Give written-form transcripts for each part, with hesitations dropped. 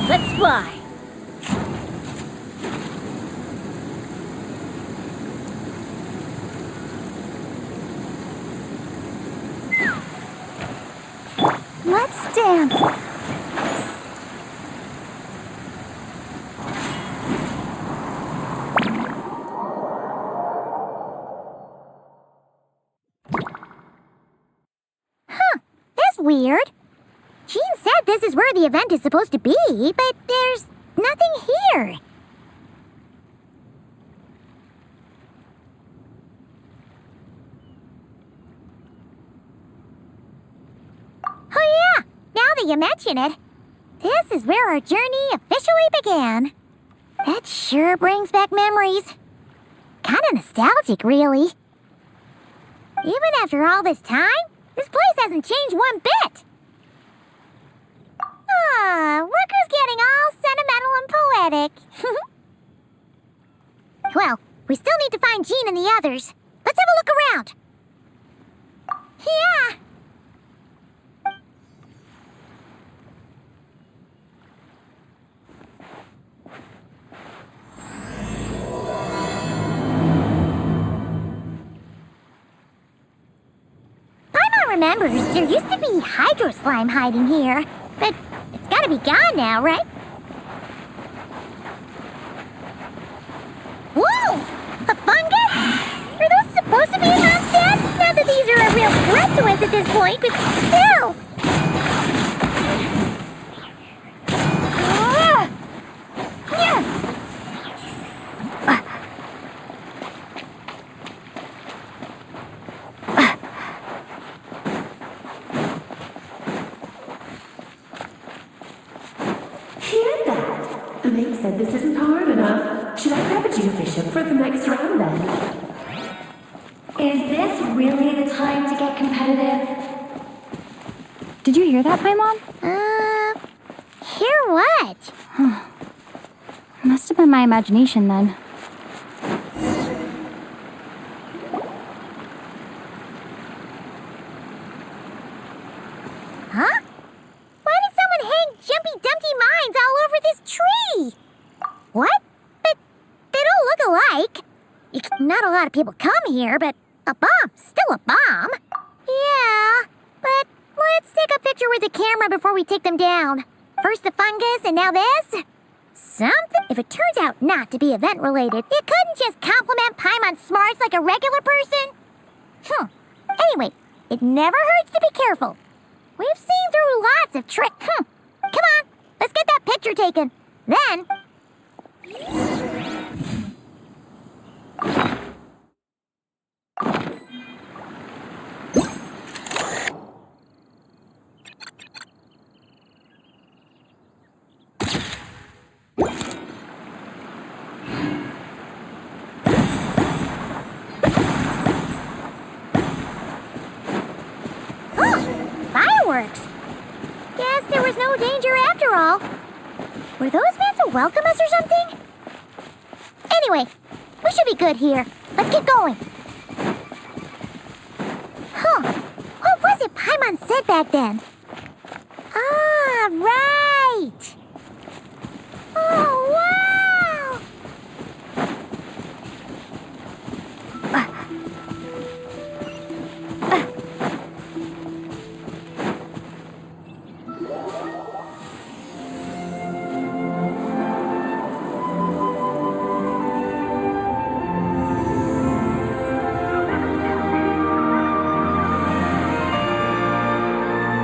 Let's fly! Let's dance! Huh, that's weird. Jean said this is where the event is supposed to be, but there's nothing here. Oh yeah, now that you mention it, this is where our journey officially began. That sure brings back memories. Kinda nostalgic, really. Even after all this time, this place hasn't changed one bit. Look who's getting all sentimental and poetic. Well, we still need to find Jean and the others. Let's have a look around. Yeah. Paimon remembers there used to be hydro slime hiding here, but it's gotta be gone now, right? Whoa! A fungus? Are those supposed to be a monster? Not that these are a real threat to us at this point, but still! Hear that? They said this isn't hard enough. Should I grab a geofishing for the next round then? Is this really the time to get competitive? Did you hear that, Paimon? Hear what? Must have been my imagination then. Huh? Why did someone hang Jumpy Dumpty mines all over this tree? What? But they don't look alike. Not a lot of people come here, but a bomb's still a bomb. Yeah, but let's take a picture with the camera before we take them down. First the fungus, and now this? Something? If it turns out not to be event-related, you couldn't just compliment Paimon's smarts like a regular person? Anyway, it never hurts to be careful. We've seen through lots of tricks. Come on, let's get that picture taken. Then... Fireworks! Guess there was no danger after all. Were those meant to welcome us or something? Anyway, we should be good here. Let's get going. What was it Paimon said back then? Ah, right! Oh, wow!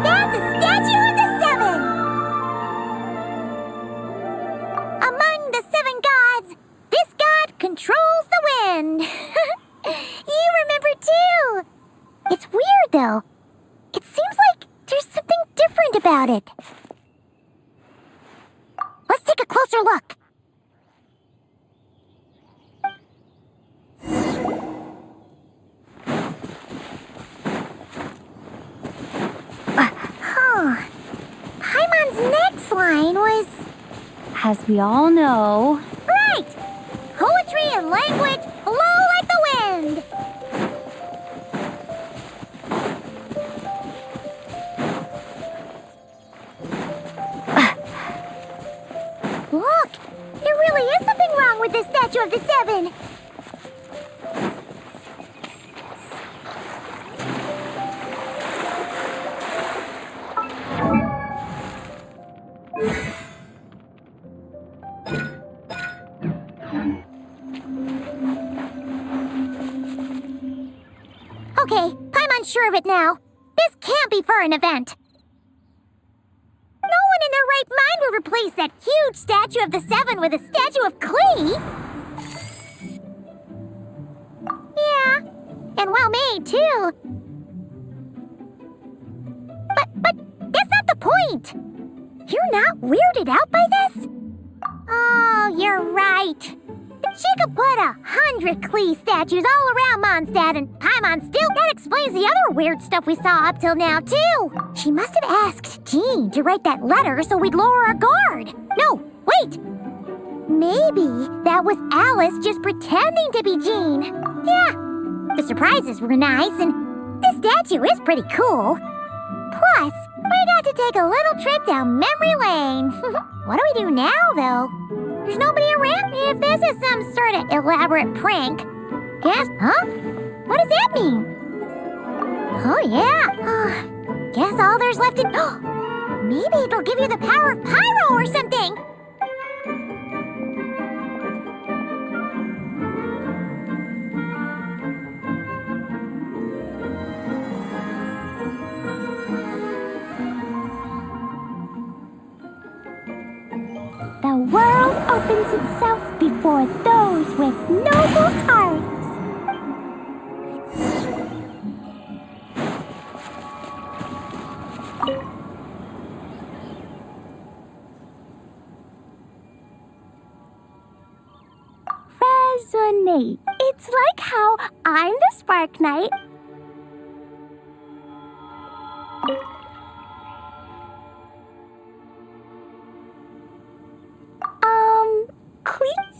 That's a statue of the seven! Among the seven gods, this god controls the wind. You remember too. It's weird though. It seems like there's something different about it. Let's take a closer look. Paimon's next line was... As we all know, Right! Poetry and language flow like the wind! with the statue of the seven? Okay, I'm unsure of it now. This can't be for an event. No one in their right mind would replace that huge statue of the seven with a statue of Klee. Yeah, and well made too. But that's not the point. You're not weirded out by this? Oh, you're right. She could put 100 Klee statues all around Mondstadt and Paimon still. That explains the other weird stuff we saw up till now, too. She must have asked Jean to write that letter so we'd lower our guard. No, wait. Maybe that was Alice just pretending to be Jean. Yeah, the surprises were nice and this statue is pretty cool. Plus, we got to take a little trip down memory lane. What do we do now, though? There's nobody around. If this is some sort of elaborate prank, huh? What does that mean? Oh, yeah. Guess all there's left to... Maybe it'll give you the power of pyro or something. The world opens itself before those with noble hearts. Resonate. It's like how I'm the Spark Knight.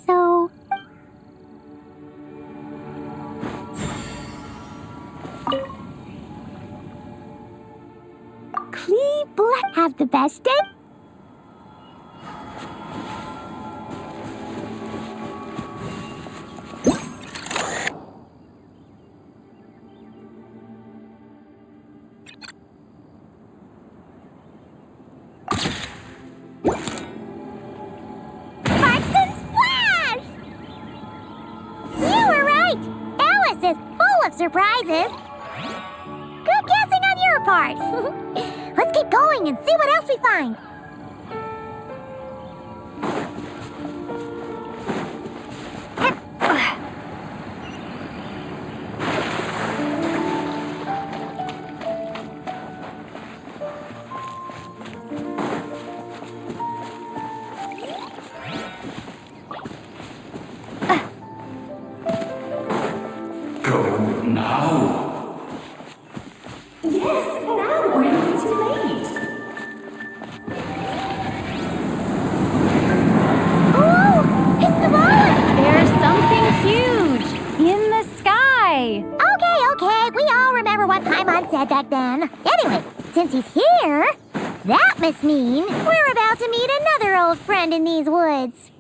So Cleveland have the best day. Surprises. Good guessing on your part. Let's keep going and see what else we find. Back then. Anyway, since he's here, that must mean we're about to meet another old friend in these woods.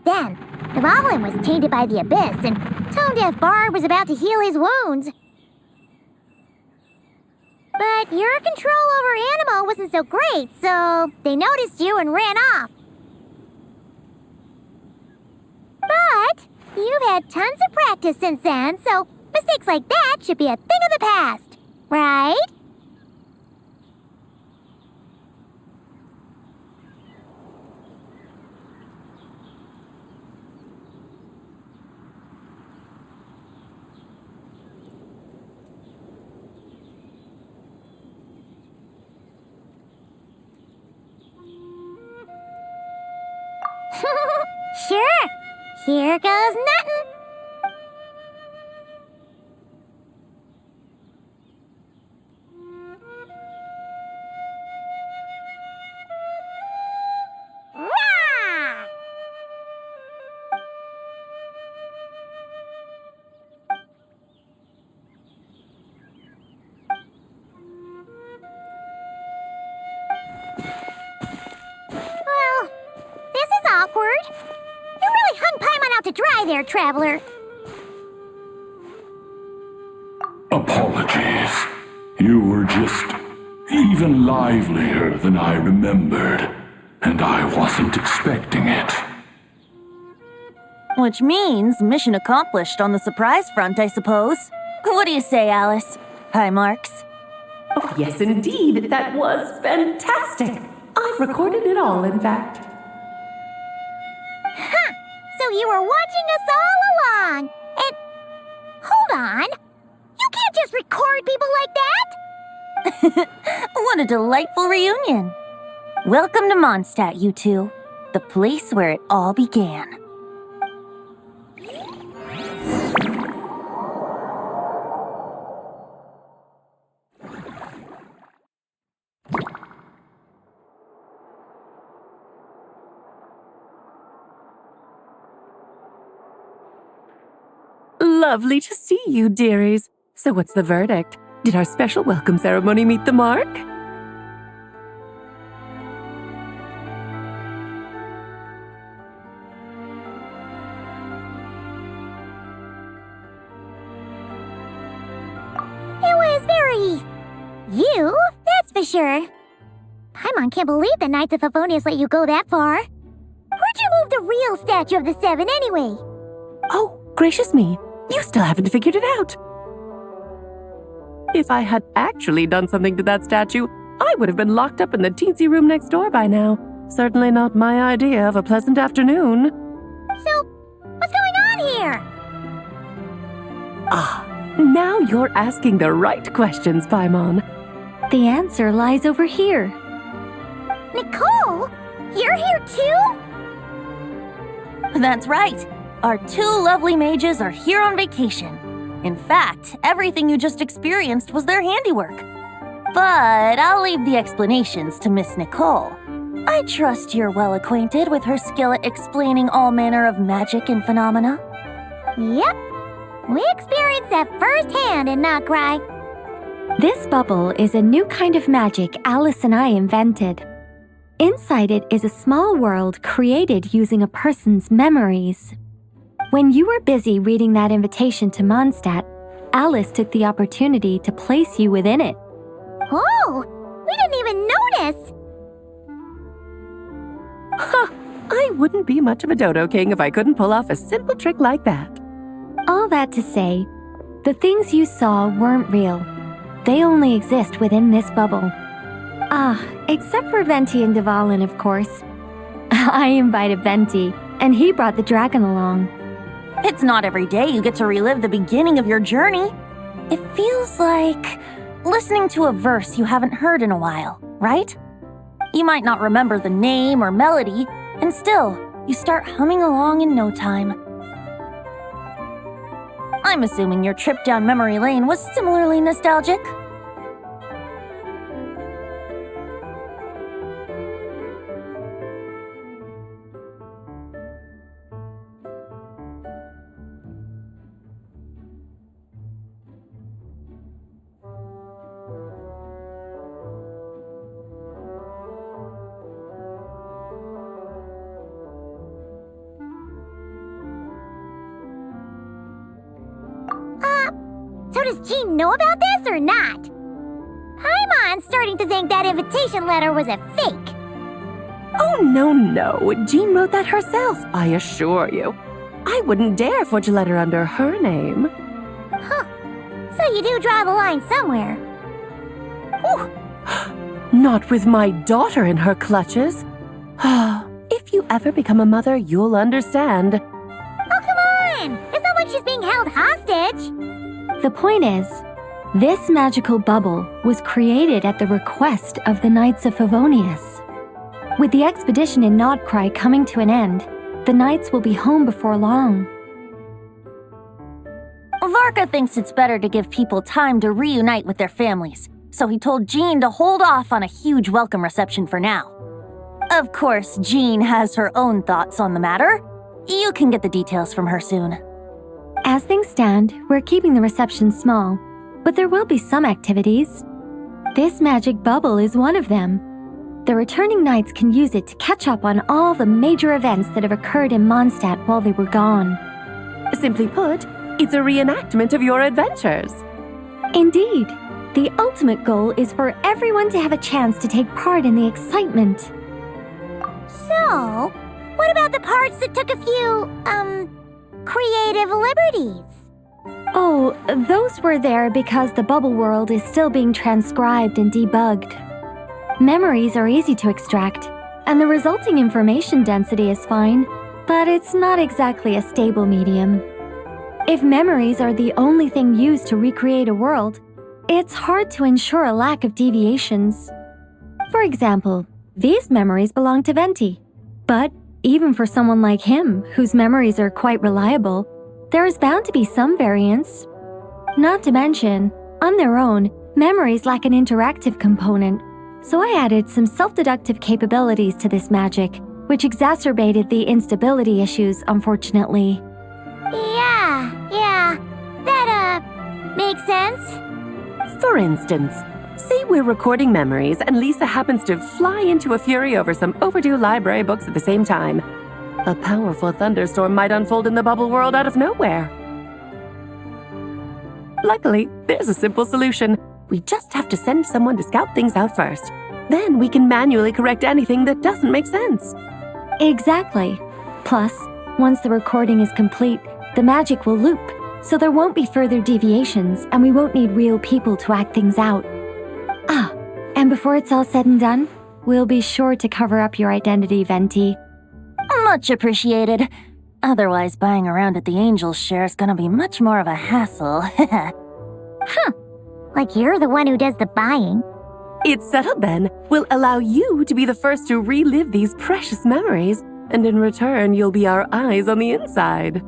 Then, the Goblin was tainted by the Abyss, and Tone Deaf Bard was about to heal his wounds. But your control over Animo wasn't so great, so they noticed you and ran off. But you've had tons of practice since then, so mistakes like that should be a thing of the past, right? Sure. Here goes nothing. Rah! Well, this is awkward. You really hung Paimon out to dry there, traveler. Apologies. You were just even livelier than I remembered, and I wasn't expecting it. Which means mission accomplished on the surprise front, I suppose. What do you say, Alice? Hi, Marks. Oh, yes, indeed. That was fantastic. I've recorded it all, in fact. Huh! So you were watching us all along. And hold on. You can't just record people like that. What a delightful reunion. Welcome to Mondstadt, you two. The place where it all began. Lovely to see you, dearies. So what's the verdict? Did our special welcome ceremony meet the mark? It was very... you, that's for sure. Paimon can't believe the Knights of Favonius let you go that far. Where'd you move the real statue of the Seven anyway? Oh, gracious me. You still haven't figured it out. If I had actually done something to that statue, I would have been locked up in the teensy room next door by now. Certainly not my idea of a pleasant afternoon. So, what's going on here? Ah, now you're asking the right questions, Paimon. The answer lies over here. Nicole? You're here too? That's right. Our two lovely mages are here on vacation. In fact, everything you just experienced was their handiwork. But I'll leave the explanations to Miss Nicole. I trust you're well acquainted with her skill at explaining all manner of magic and phenomena. Yep. We experienced that firsthand in Noctri. This bubble is a new kind of magic Alice and I invented. Inside it is a small world created using a person's memories. When you were busy reading that invitation to Mondstadt, Alice took the opportunity to place you within it. Oh, we didn't even notice. Ha! I wouldn't be much of a Dodo King if I couldn't pull off a simple trick like that. All that to say, the things you saw weren't real. They only exist within this bubble. Ah, except for Venti and Dvalin, of course. I invited Venti, and he brought the dragon along. It's not every day you get to relive the beginning of your journey. It feels like listening to a verse you haven't heard in a while, right? You might not remember the name or melody, and still, you start humming along in no time. I'm assuming your trip down memory lane was similarly nostalgic. So does Jean know about this or not? Paimon's starting to think that invitation letter was a fake. Oh, no. Jean wrote that herself, I assure you. I wouldn't dare forge a letter under her name. Huh. So you do draw the line somewhere. Ooh. Not with my daughter in her clutches. If you ever become a mother, you'll understand. Oh, come on! It's not like she's being held hostage. The point is, this magical bubble was created at the request of the Knights of Favonius. With the expedition in Nodcry coming to an end, The knights will be home before long. Varka thinks it's better to give people time to reunite with their families, so he told Jean to hold off on a huge welcome reception for now. Of course, Jean has her own thoughts on the matter. You can get the details from her soon. As things stand, we're keeping the reception small, but there will be some activities. This magic bubble is one of them. The returning knights can use it to catch up on all the major events that have occurred in Mondstadt while they were gone. Simply put, it's a reenactment of your adventures. Indeed, the ultimate goal is for everyone to have a chance to take part in the excitement. So, what about the parts that took a few, creative liberties? Oh, those were there because the bubble world is still being transcribed and debugged. Memories are easy to extract, and the resulting information density is fine, but it's not exactly a stable medium. If memories are the only thing used to recreate a world, it's hard to ensure a lack of deviations. For example, these memories belong to Venti. But even for someone like him, whose memories are quite reliable, there is bound to be some variance. Not to mention, on their own, memories lack an interactive component, so I added some self-deductive capabilities to this magic, which exacerbated the instability issues, unfortunately. Yeah, that, makes sense. For instance, say we're recording memories and Lisa happens to fly into a fury over some overdue library books at the same time. A powerful thunderstorm might unfold in the bubble world out of nowhere. Luckily, there's a simple solution. We just have to send someone to scout things out first. Then we can manually correct anything that doesn't make sense. Exactly. Plus, once the recording is complete, the magic will loop, so there won't be further deviations and we won't need real people to act things out. Ah, and before it's all said and done, we'll be sure to cover up your identity, Venti. Much appreciated. Otherwise, buying around at the Angels share is gonna be much more of a hassle. Like you're the one who does the buying. It's settled then. We'll allow you to be the first to relive these precious memories, and in return, you'll be our eyes on the inside.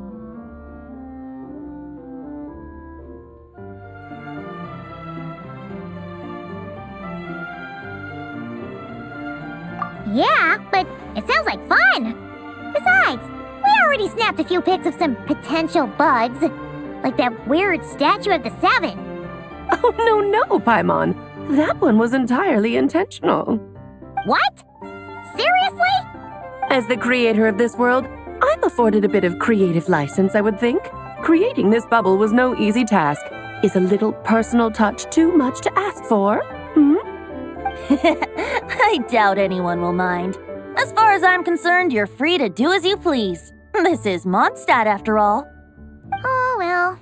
Yeah, but it sounds like fun. Besides, we already snapped a few pics of some potential bugs, like that weird statue of the Seven. Oh, no, Paimon. That one was entirely intentional. What? Seriously? As the creator of this world, I'm afforded a bit of creative license, I would think. Creating this bubble was no easy task. Is a little personal touch too much to ask for? I doubt anyone will mind. As far as I'm concerned, you're free to do as you please. This is Mondstadt, after all. Oh, well.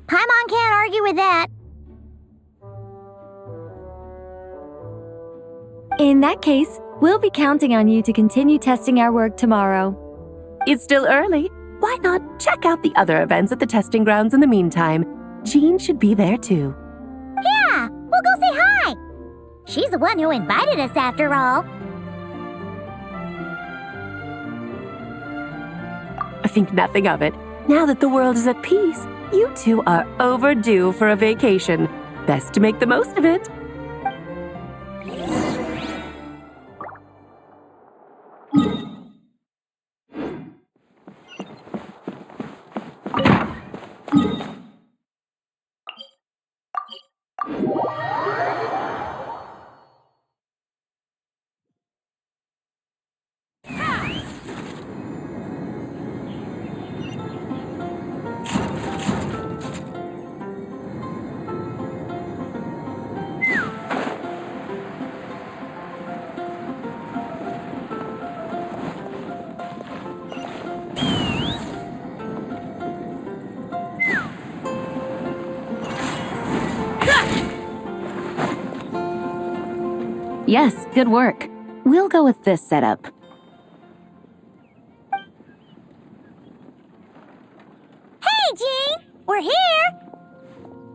Paimon can't argue with that. In that case, we'll be counting on you to continue testing our work tomorrow. It's still early. Why not check out the other events at the testing grounds in the meantime? Jean should be there too. Yeah, we'll go say hi. She's the one who invited us, after all. I think nothing of it. Now that the world is at peace, you two are overdue for a vacation. Best to make the most of it. Yes, good work. We'll go with this setup. Hey, Jean! We're here!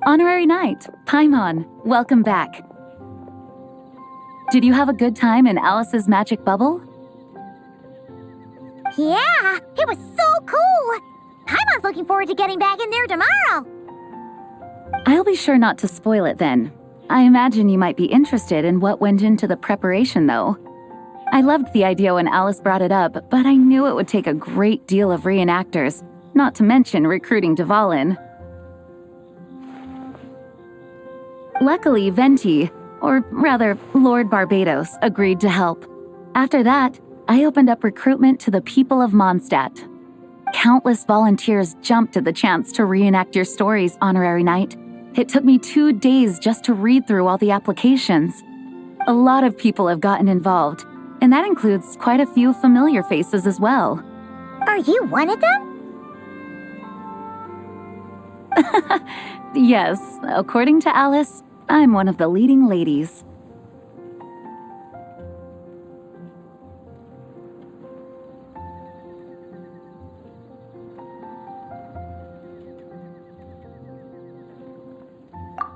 Honorary Knight, Paimon, welcome back. Did you have a good time in Alice's magic bubble? Yeah, It was so cool! Paimon's looking forward to getting back in there tomorrow. I'll be sure not to spoil it then. I imagine you might be interested in what went into the preparation, though. I loved the idea when Alice brought it up, but I knew it would take a great deal of reenactors, not to mention recruiting Dvalin. Luckily, Venti, or rather, Lord Barbados, agreed to help. After that, I opened up recruitment to the people of Mondstadt. Countless volunteers jumped at the chance to reenact your stories, Honorary Knight. It took me 2 days just to read through all the applications. A lot of people have gotten involved, and that includes quite a few familiar faces as well. Are you one of them? Yes, according to Alice, I'm one of the leading ladies.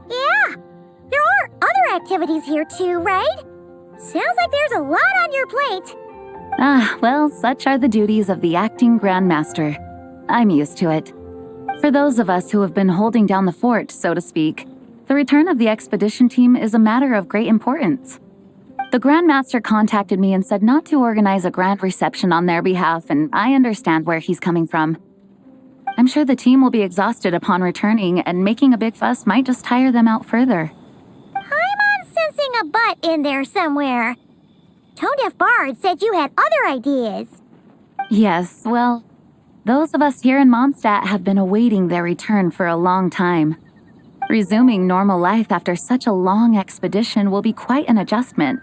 Yeah, there are other activities here too, right? Sounds like there's a lot on your plate. Well, such are the duties of the acting Grandmaster. I'm used to it. For those of us who have been holding down the fort, so to speak, the return of the expedition team is a matter of great importance. The Grandmaster contacted me and said not to organize a grand reception on their behalf, and I understand where he's coming from. I'm sure the team will be exhausted upon returning, and making a big fuss might just tire them out further. I'm sensing a butt in there somewhere. Tone Deaf Bard said you had other ideas. Yes, well, those of us here in Mondstadt have been awaiting their return for a long time. Resuming normal life after such a long expedition will be quite an adjustment.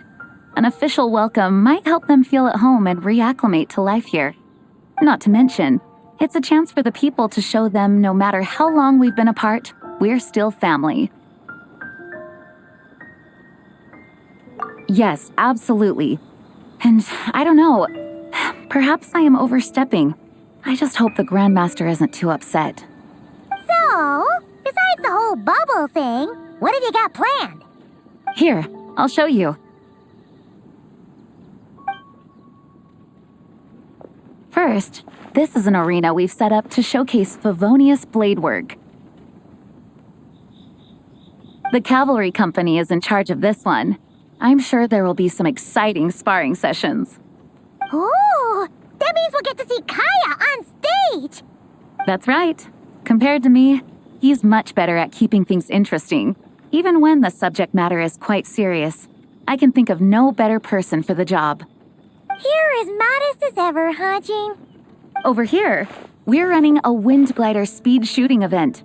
An official welcome might help them feel at home and reacclimate to life here. Not to mention, it's a chance for the people to show them no matter how long we've been apart, we're still family. Yes, absolutely. And I don't know, perhaps I am overstepping. I just hope the Grandmaster isn't too upset. So, besides the whole bubble thing, what have you got planned? Here, I'll show you. First, this is an arena we've set up to showcase Favonius blade work. The cavalry company is in charge of this one. I'm sure there will be some exciting sparring sessions. Ooh, that means we'll get to see Kaya on stage! That's right. Compared to me, he's much better at keeping things interesting, even when the subject matter is quite serious. I can think of no better person for the job. You're as modest as ever, huh, Jean? Over here, we're running a wind glider speed shooting event.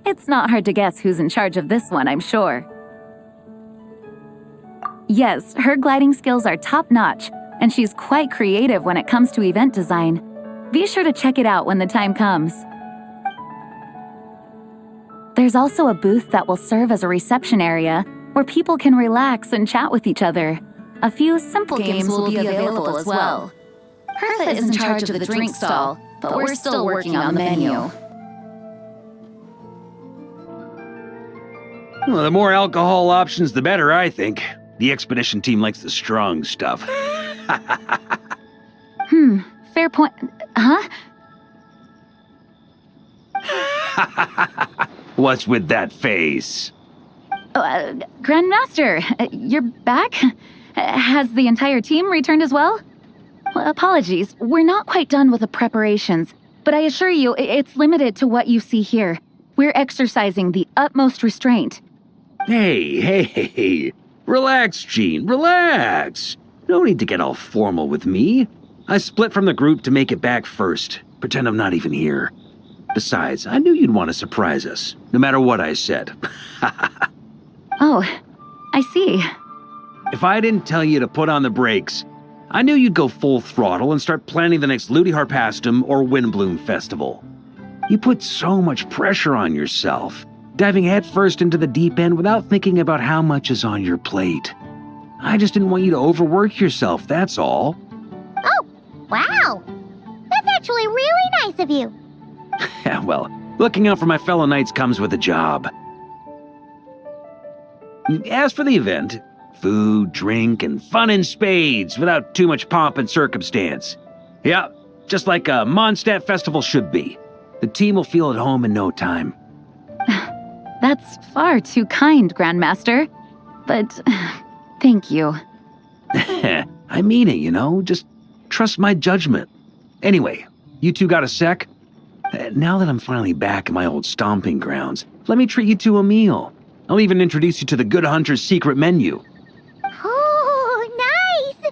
It's not hard to guess who's in charge of this one, I'm sure. Yes, her gliding skills are top-notch, and she's quite creative when it comes to event design. Be sure to check it out when the time comes. There's also a booth that will serve as a reception area where people can relax and chat with each other. A few simple games will be available as well. Hertha is in charge of the drink stall, but we're still working on the menu. Well, the more alcohol options, the better, I think. The expedition team likes the strong stuff. Fair point. Huh? What's with that face? Grandmaster, you're back? Has the entire team returned as well? Well, apologies, we're not quite done with the preparations, but I assure you, it's limited to what you see here. We're exercising the utmost restraint. Hey. Relax, Jean, relax. No need to get all formal with me. I split from the group to make it back first. Pretend I'm not even here. Besides, I knew you'd want to surprise us, no matter what I said. Oh, I see. If I didn't tell you to put on the brakes, I knew you'd go full throttle and start planning the next Ludi Harpastum or Windbloom Festival. You put so much pressure on yourself, diving headfirst into the deep end without thinking about how much is on your plate. I just didn't want you to overwork yourself, that's all. Oh, wow! That's actually really nice of you. Well, looking out for my fellow knights comes with a job. As for the event, food, drink, and fun in spades without too much pomp and circumstance. Yeah, just like a Mondstadt festival should be. The team will feel at home in no time. That's far too kind, Grandmaster. But thank you. I mean it, you know? Just trust my judgment. Anyway, you two got a sec? Now that I'm finally back in my old stomping grounds, let me treat you to a meal. I'll even introduce you to the Good Hunter's secret menu. Oh, nice!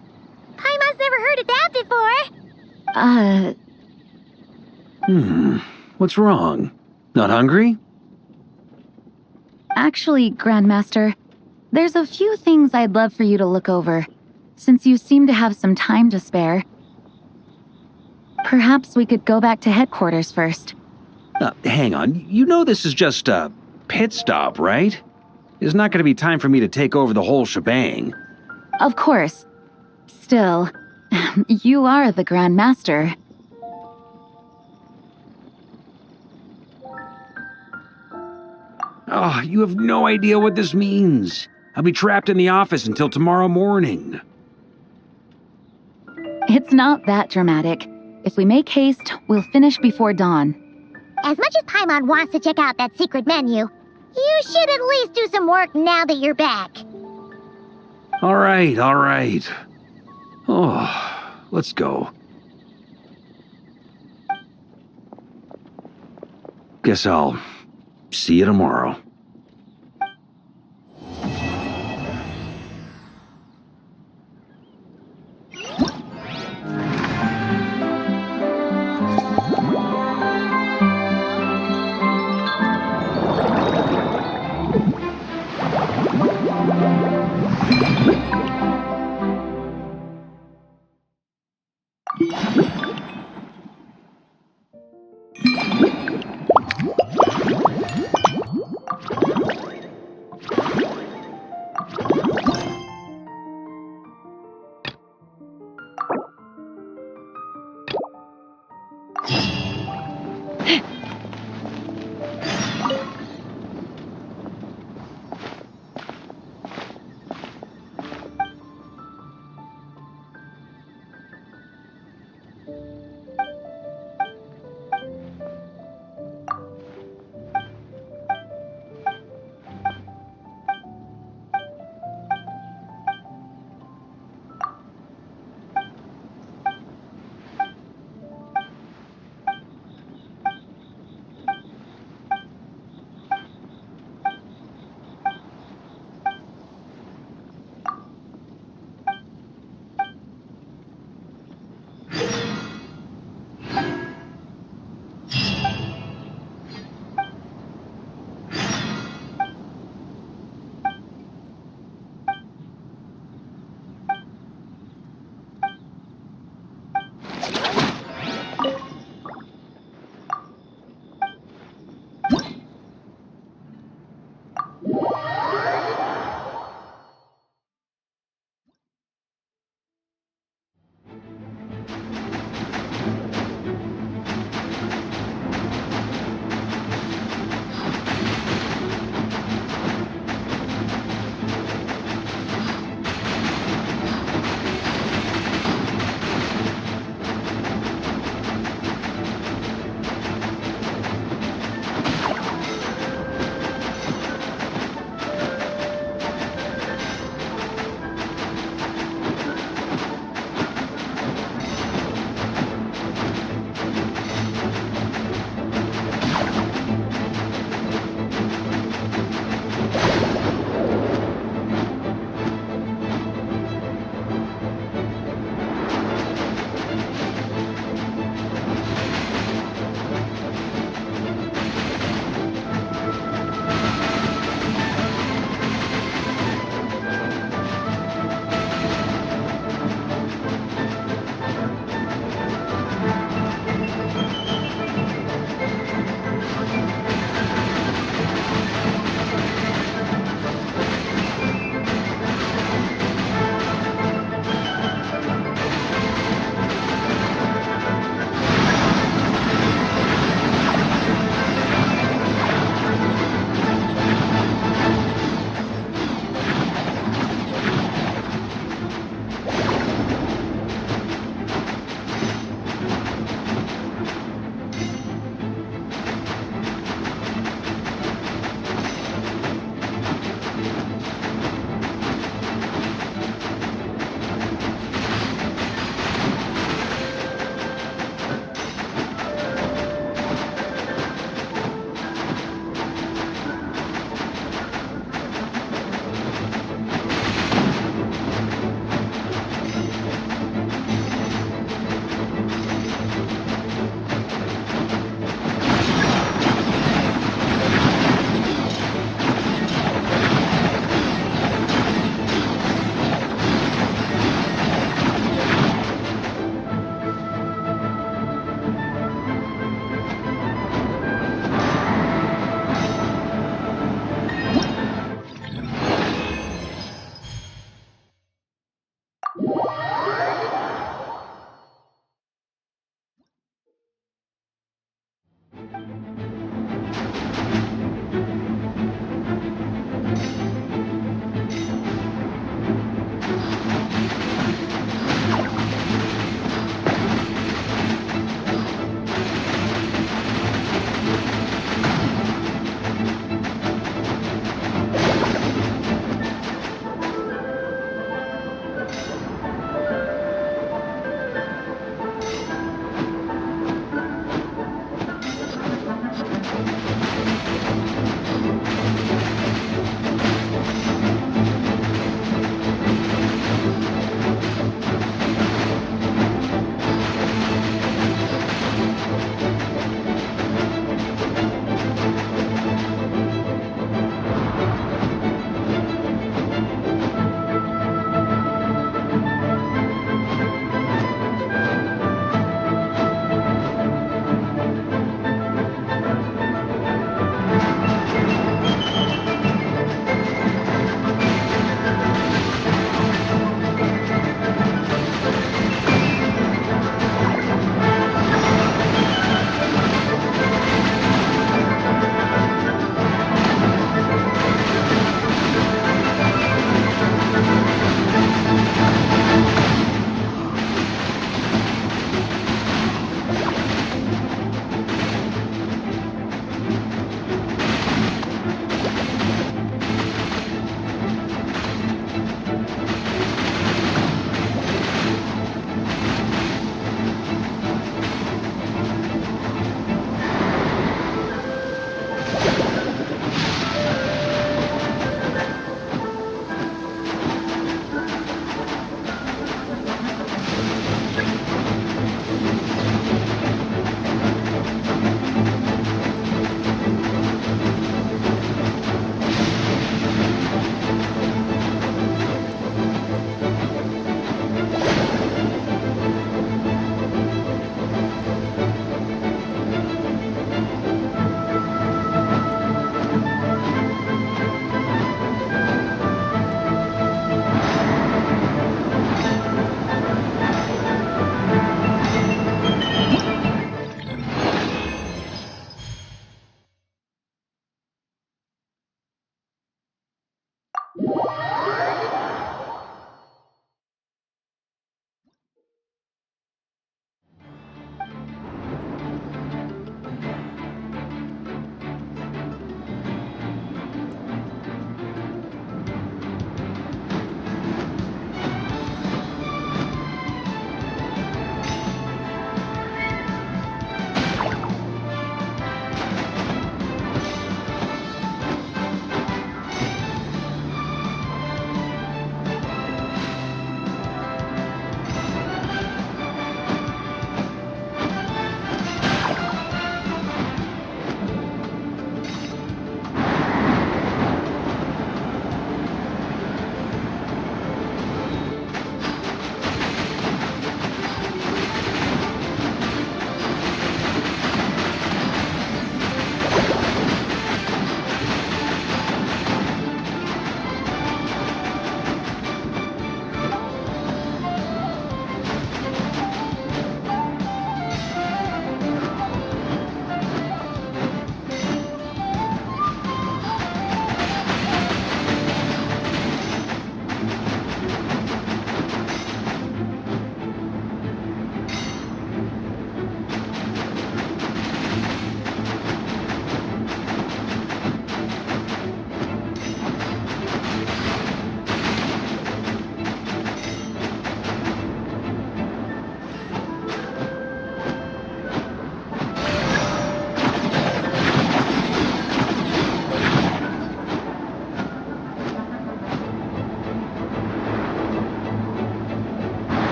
Paimon's never heard of that before. What's wrong? Not hungry? Actually, Grandmaster, there's a few things I'd love for you to look over, since you seem to have some time to spare. Perhaps we could go back to headquarters first. Hang on, you know this is just a pit stop, right? There's not going to be time for me to take over the whole shebang. Of course. Still, you are the Grandmaster. Oh, you have no idea what this means. I'll be trapped in the office until tomorrow morning. It's not that dramatic. If we make haste, we'll finish before dawn. As much as Paimon wants to check out that secret menu, you should at least do some work now that you're back. All right. Oh, let's go. Guess I'll see you tomorrow.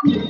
Time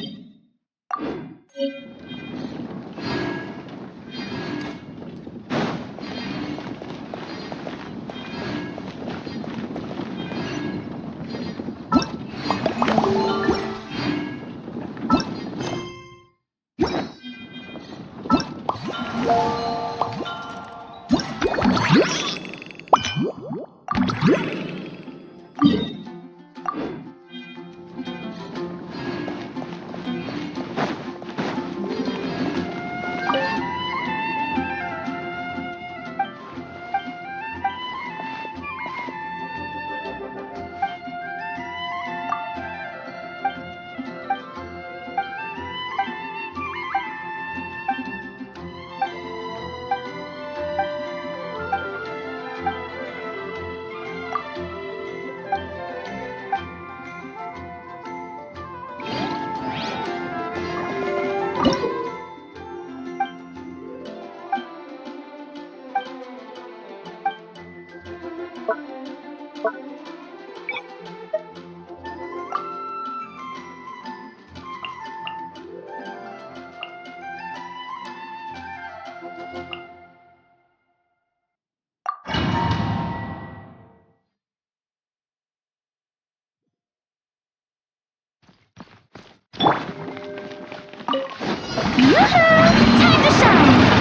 to shine!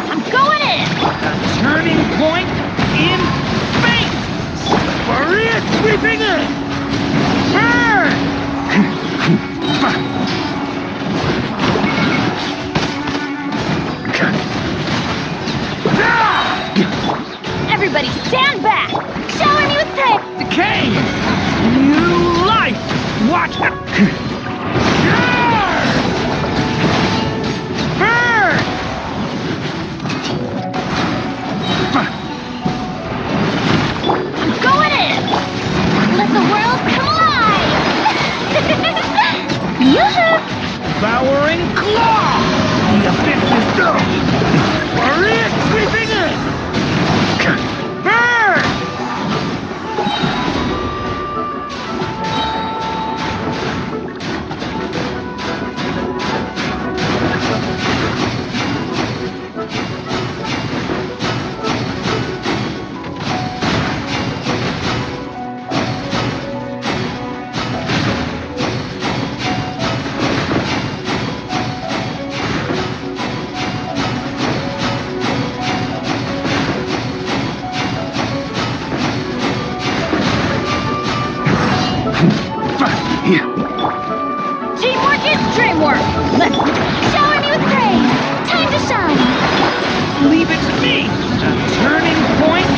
I'm going in! Turning point in space! Maria sweeping in! Burn! Everybody stand back! Shower me with praise! Decay! New life! Watch out! Burn! I'm going in! Let the world collide! Yoo-hoo! Devouring claw! The abyss is done! Maria sweeping in! Burn! Teamwork is dreamwork! Let's shower me with praise! Time to shine! Leave it to me! A turning point!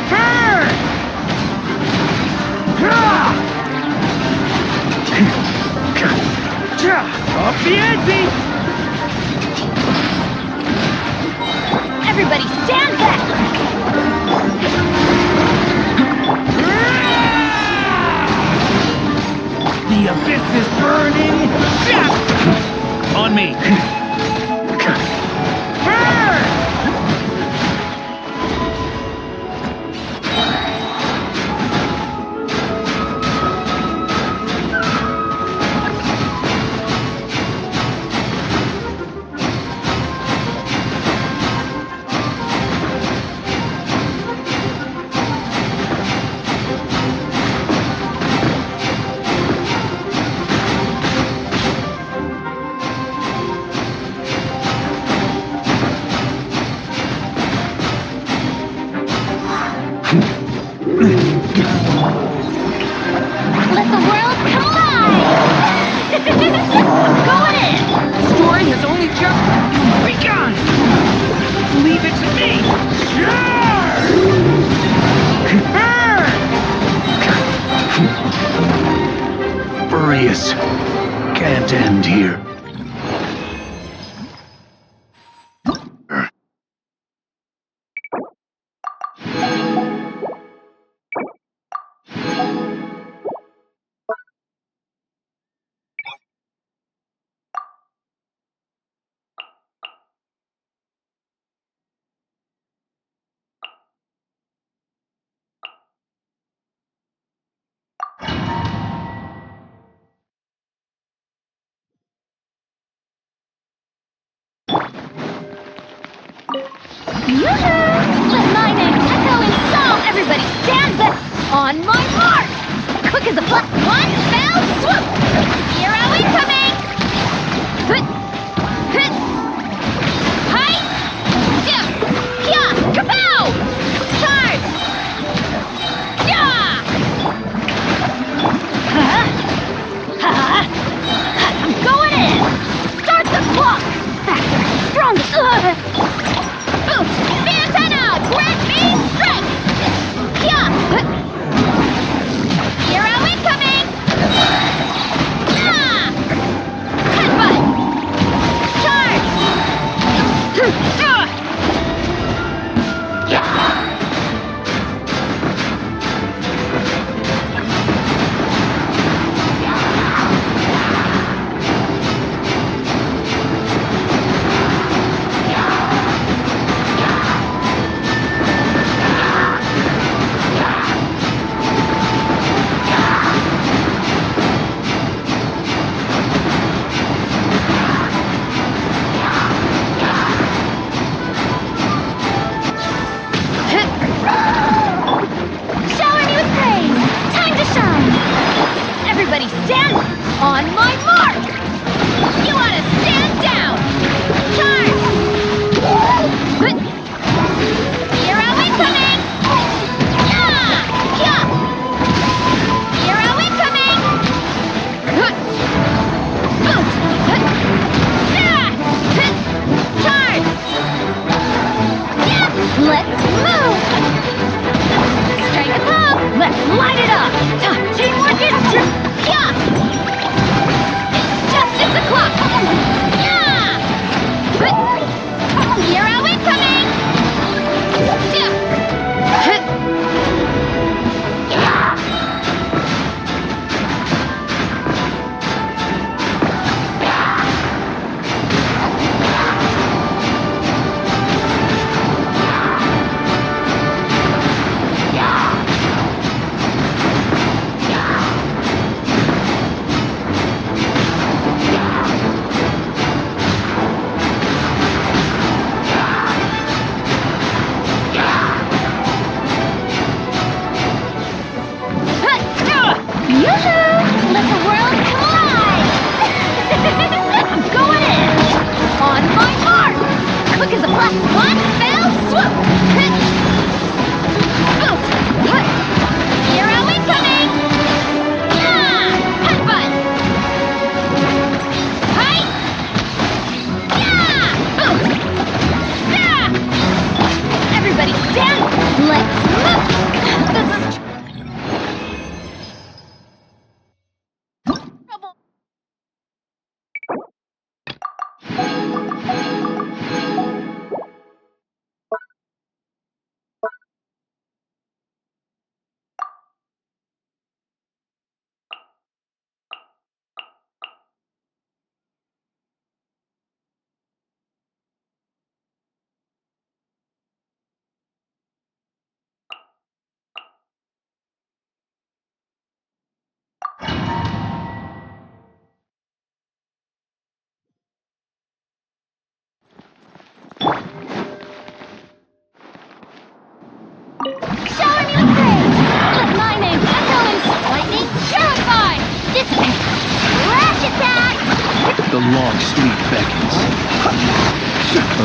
Burn! Off the ante! Everybody stand back! The abyss is burning! On me! Burn! Let the world collide! I'm going in! Story has only just begun! Leave it to me! Burn! Furious. Can't end here. Let my name echo in song! Everybody stand back! On my mark! Quick as a flash! One fell swoop! Hero incoming! Hi! Dip! Yeah! Kapow! Charge! Yeah! I'm going in! Start the clock! Faster! Stronger! Boost! Antenna! Grant me strength! Yeah! Hero incoming! Yeah! Headbutt! Charge! Shower me with praise! Time to shine! Everybody stand on my mark! You ought to stand down! Charge! Hero incoming! Yeah! Yeah! Hero incoming! Boost! Yeah! Charge! Yeah! Let's move! Strike a pop! Let's light it up! Teamwork is true! Yeah! It's justice o'clock! Yeah! Hero incoming! Yeah! Let the world collide! I'm going in! On my mark! Quick as a flash! One fell swoop! Boost! Hero incoming! Yeah! Headbutt! Hi! Yeah! Boost! Yeah! Everybody stand! Let's move! This is trouble! Shower me with praise! Let my name echo in lightning purify! Dissipate! Crash attack! The long sleep beckons.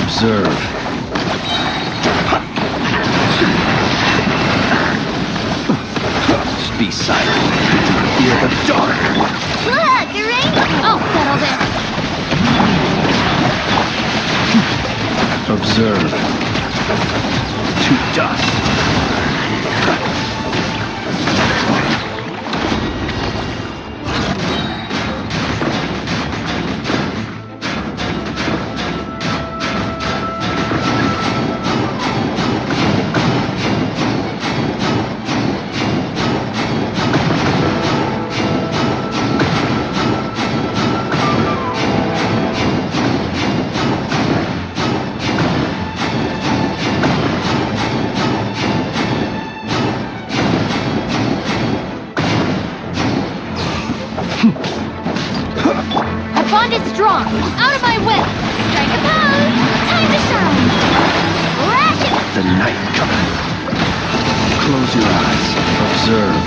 Observe. Be silent. Fear the dark. Look, a rainbow! I'll settle this! Observe. To dust. Our bond is strong! Out of my way! Strike a pose! Time to shine! Crash Night cometh. Close your eyes. Observe.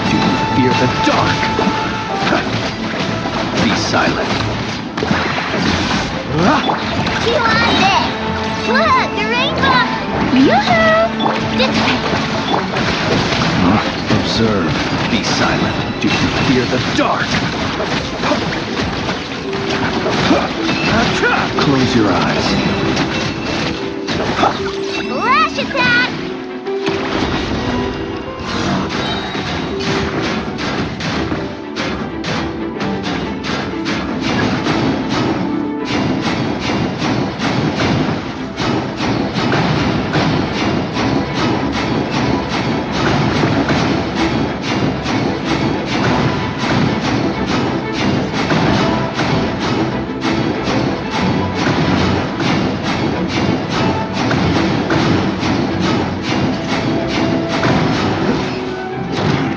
Do you fear the dark? Be silent. You on this? Look, the rainbow! Yoo-hoo! This way! Observe. Be silent. Do you fear the dark? Close your eyes. Flash attack!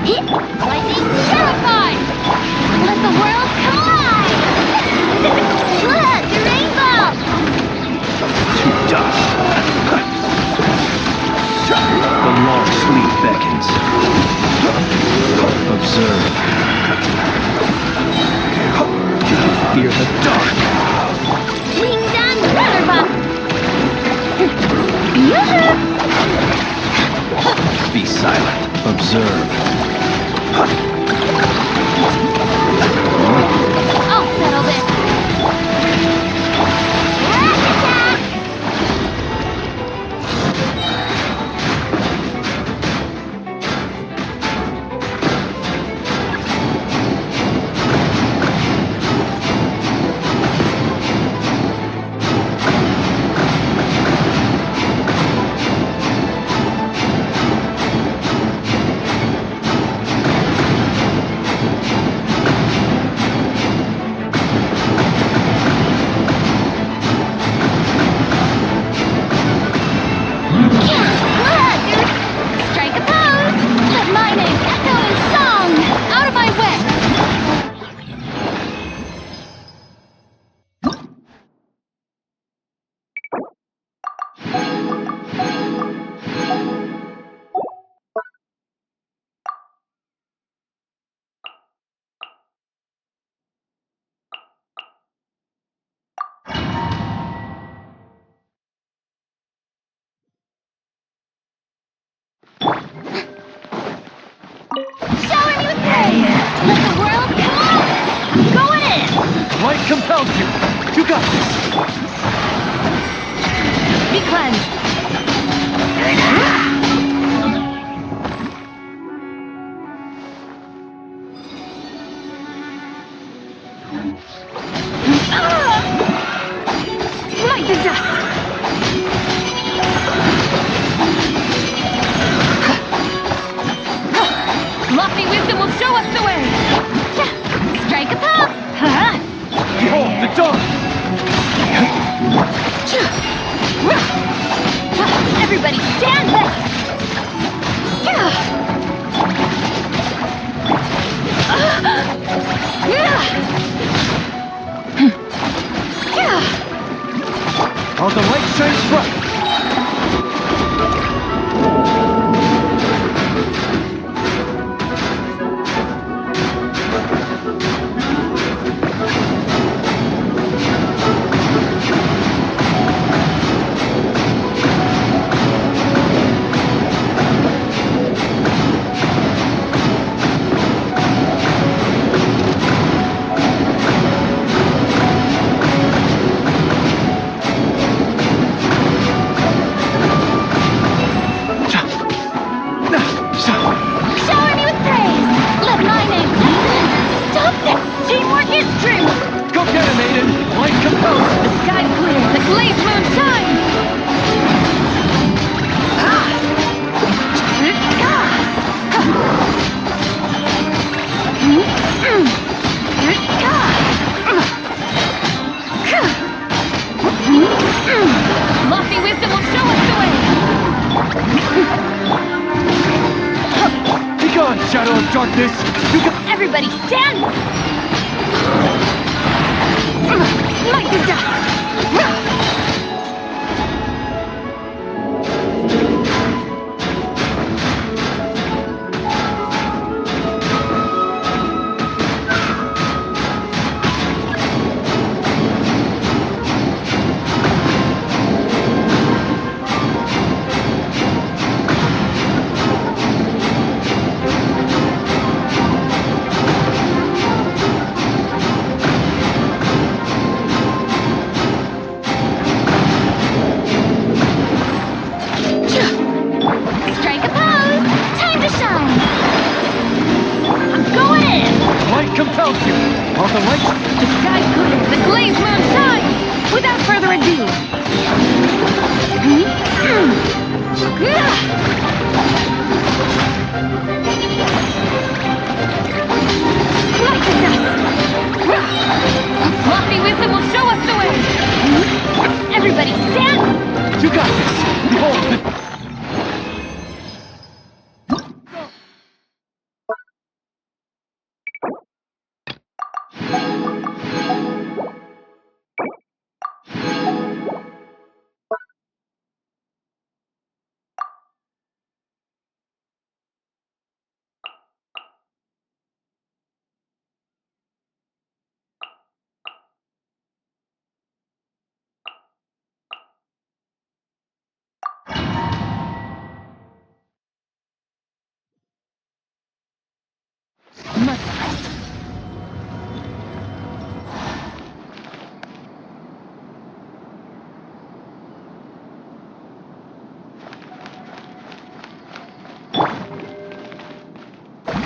Lightning terrified! Let the world collide! Look, the rainbow! To dust. The long sleep beckons. Observe. Do you fear the dark? Wings on Rudderbuck! Yoo-hoo! Be silent. Observe. I'll settle this! Flash attack! Strike a pose! Let my name echo in song! Out of my way! Shower me with praise! Let the world collide! Going in! Light compels you. You got this. Be cleansed. Light the dust! Lofty wisdom will show us the way. Strike a pop! Behold the dawn. Everybody stand back! All the light shines bright. Shower me with praise! Let my name... Stop this! Teamwork is strength! Go get him, Aiden. Light compels. The sky's clear. The glazed moon shines. Lofty wisdom will show us the way. Be gone, shadow of darkness. You got... Everybody stand! Smite the dust! Like the dust! Lofty wisdom will show us the way! Everybody stand! You got this! Behold!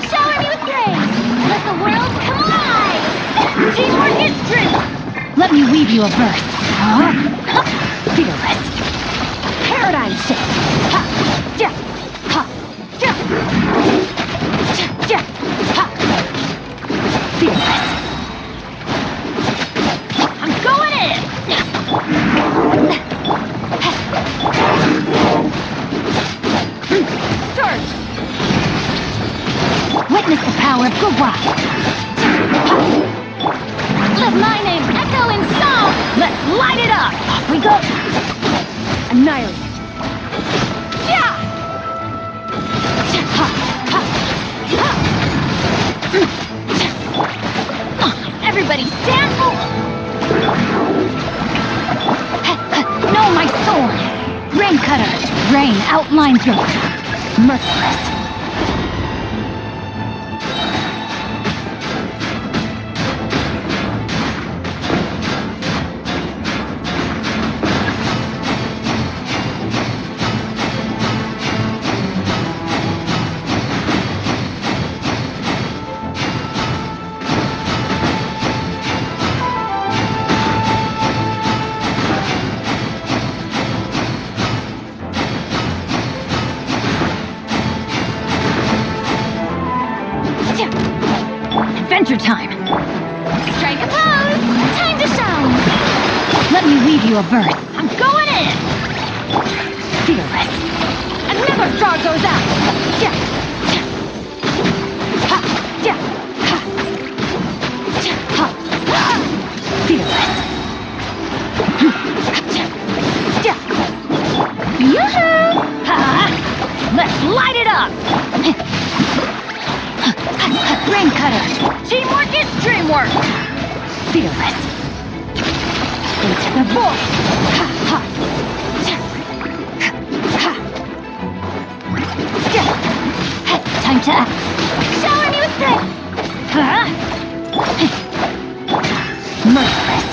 Shower me with praise! Let the world come alive! Teamwork is strength! Let me weave you a verse. Fearless. Paradigm shift. Ha! Ja! Ha! Ja! Ja! Ha! Fearless. I'm going in! Surge! Witness the power of Gua. Let my name echo in song! Let's light it up! Off we go! Annihilate! Yeah! Everybody stand! Know my sword! Rain cutter! Rain outlines your merciless. Adventure time! Strike a pose! Time to shine! Let me weave you a bird. I'm going in! Fearless. Another star goes out! Yeah! Ha! Yeah! Ha! Ha! Fearless. Yeah! Yoo-hoo! Ha! Let's light it up! Rain cutter! Teamwork is dreamwork! Fearless! Into the void! Ha ha! Ha! Time to act! Shower me with praise! Huh? Merciless!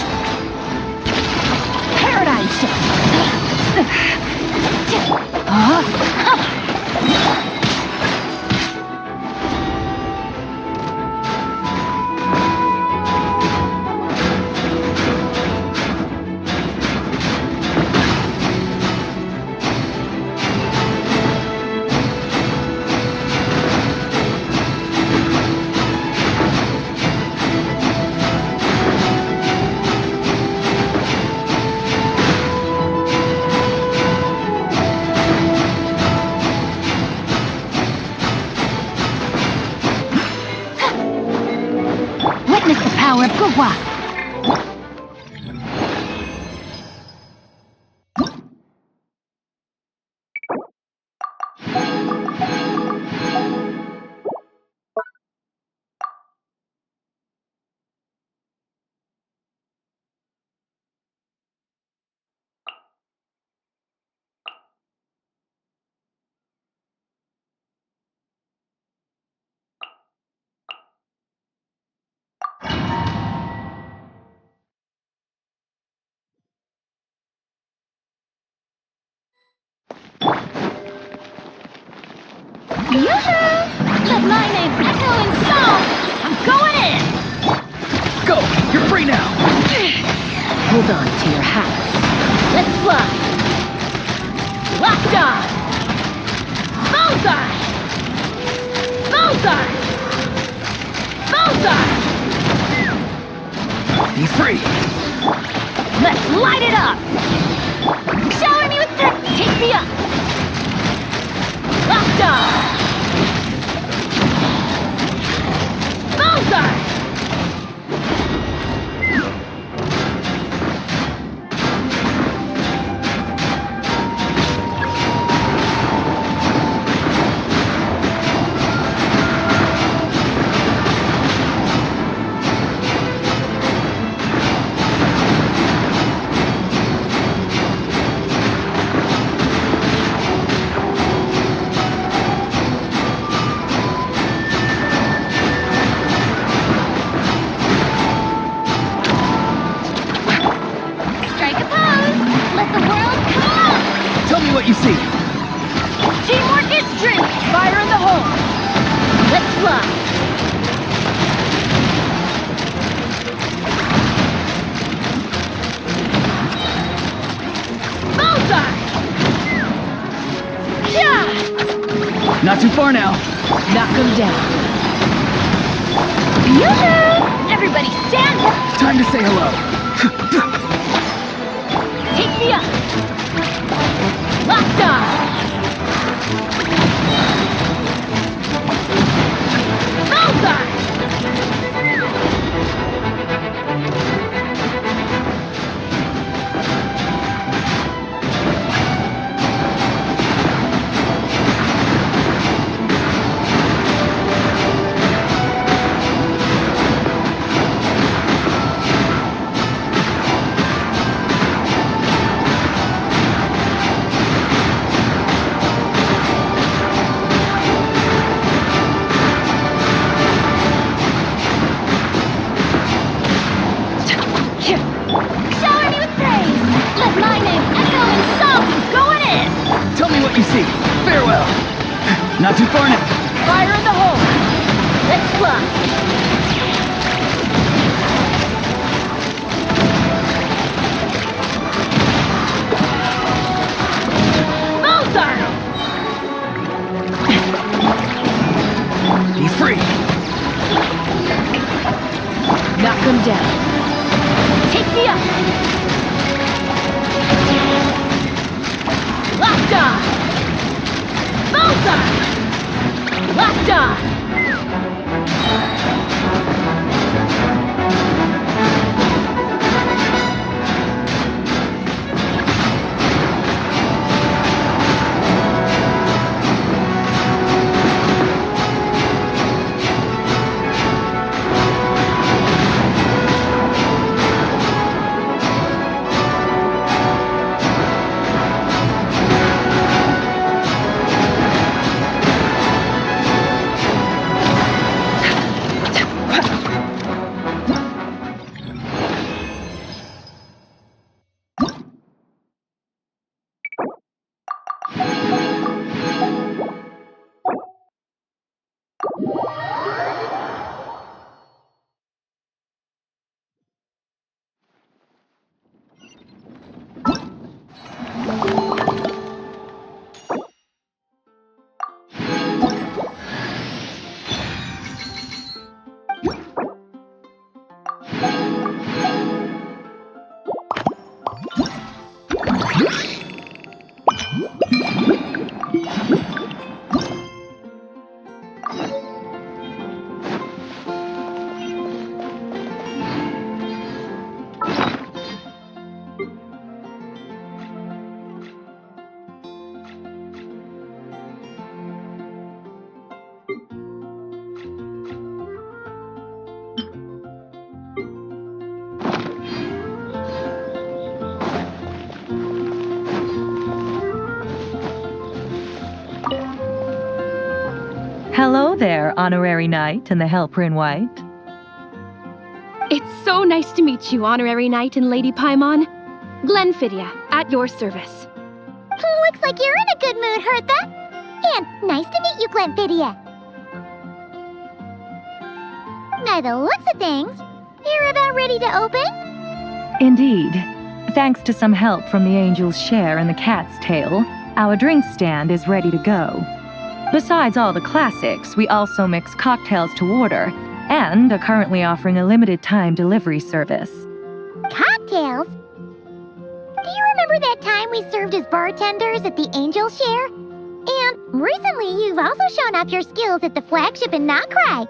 Paradigm shift! Huh? Witness the power of Gua. Yoo-hoo! Let my name echo in song! I'm going in! Go! You're free now! Hold on to your hats. Let's fly! Locked on! Bullseye! Bullseye! Bullseye! Be free! Let's light it up! Shower me with the... Take me up! Locked on! Bullseye! What you see? Teamwork is strength! Fire in the hole! Let's fly! Bullseye! Yeah! Not too far now. Knock them down. Yoo-hoo! Everybody stand up! Time to say hello. Take me up! Locked on! Bullseye! Shower me with praise! Let my name echo in song! Going in! Tell me what you see. Farewell. Not too far now. Fire in the hole! Let's fly! Bullseye! Be free. Knock them down. Take me up! Locked on! Bullseye! Locked on! Hello there, Honorary Knight and the Helper in White. It's so nice to meet you, Honorary Knight and Lady Paimon. Glenfidia, at your service. Looks like you're in a good mood, Hertha. And nice to meet you, Glenfidia. By the looks of things, you're about ready to open? Indeed. Thanks to some help from the angel's share and the cat's tail, our drink stand is ready to go. Besides all the classics, we also mix cocktails to order and are currently offering a limited time delivery service. Cocktails? Do you remember that time we served as bartenders at the Angel Share? And recently you've also shown off your skills at the flagship in Nocry.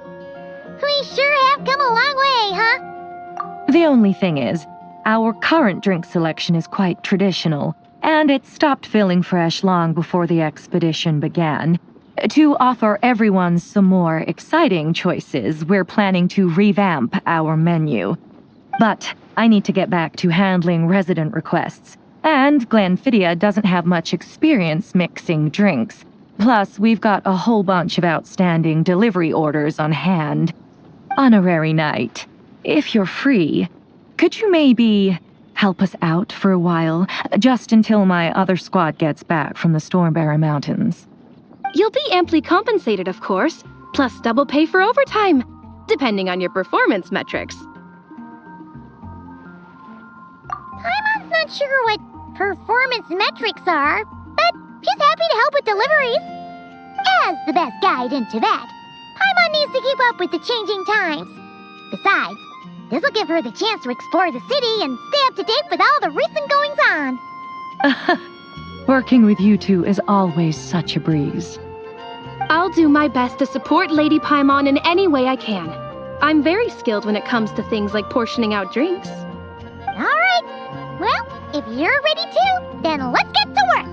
We sure have come a long way, huh? The only thing is, our current drink selection is quite traditional, and it stopped feeling fresh long before the expedition began. To offer everyone some more exciting choices, we're planning to revamp our menu. But I need to get back to handling resident requests, and Glenfiddia doesn't have much experience mixing drinks. Plus, we've got a whole bunch of outstanding delivery orders on hand. Honorary Knight, if you're free, could you maybe help us out for a while, just until my other squad gets back from the Stormbearer Mountains? You'll be amply compensated, of course, plus double pay for overtime, depending on your performance metrics. Paimon's not sure what performance metrics are, but she's happy to help with deliveries. As the best guide into that, Paimon needs to keep up with the changing times. Besides, this'll give her the chance to explore the city and stay up to date with all the recent goings-on. Working with you two is always such a breeze. I'll do my best to support Lady Paimon in any way I can. I'm very skilled when it comes to things like portioning out drinks. All right. Well, if you're ready too, then let's get to work.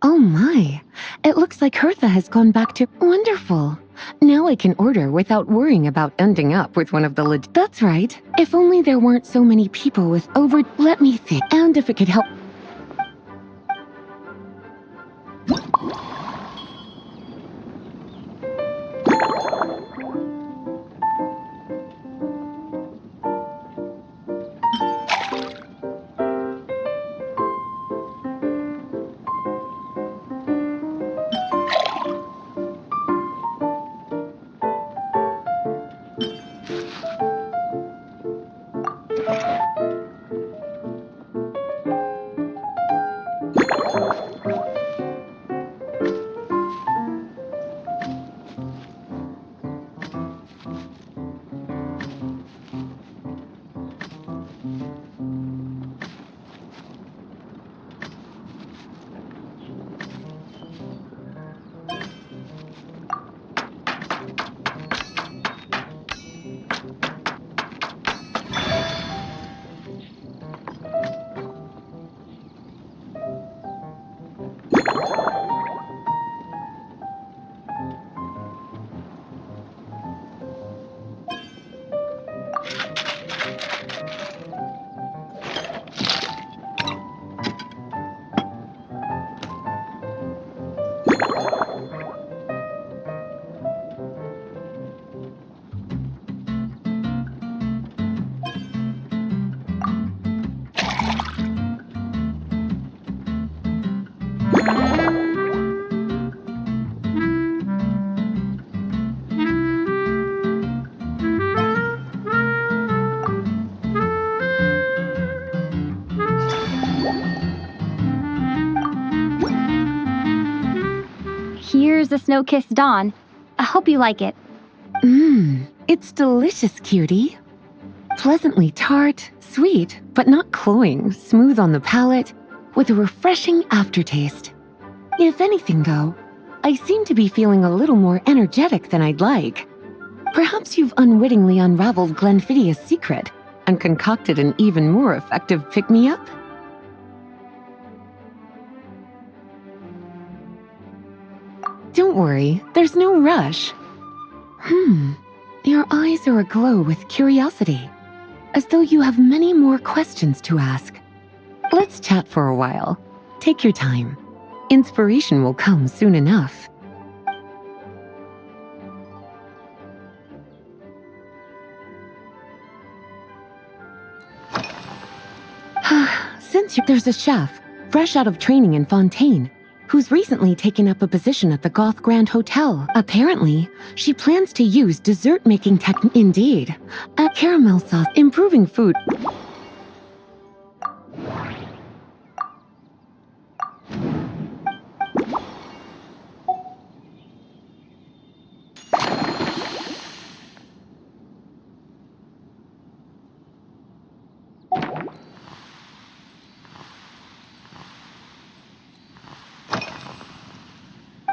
Oh my, it looks like Hertha has gone back to... Wonderful. Now I can order without worrying about ending up with one of the That's right. If only there weren't so many people with Let me think. And if it could help... Here's a snow-kissed dawn. I hope you like it. It's delicious, cutie. Pleasantly tart, sweet, but not cloying, smooth on the palate, with a refreshing aftertaste. If anything, though, I seem to be feeling a little more energetic than I'd like. Perhaps you've unwittingly unraveled Glenfiddia's secret and concocted an even more effective pick-me-up? Don't worry, there's no rush. Your eyes are aglow with curiosity, as though you have many more questions to ask. Let's chat for a while. Take your time. Inspiration will come soon enough. There's a chef, fresh out of training in Fontaine, who's recently taken up a position at the Goth Grand Hotel. Apparently, she plans to use dessert-making technique. Indeed, a caramel sauce, improving food.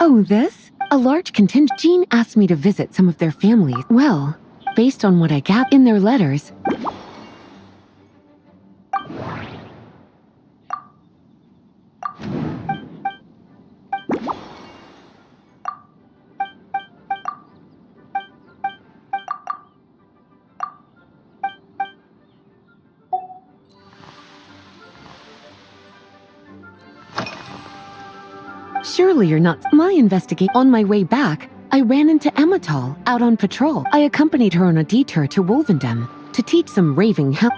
Oh, this? A large contingent. Jean asked me to visit some of their families. Well, based on what I got in their letters, surely you're not. On my way back, I ran into Emmetall out on patrol. I accompanied her on a detour to Wolvendem to teach some raving hell.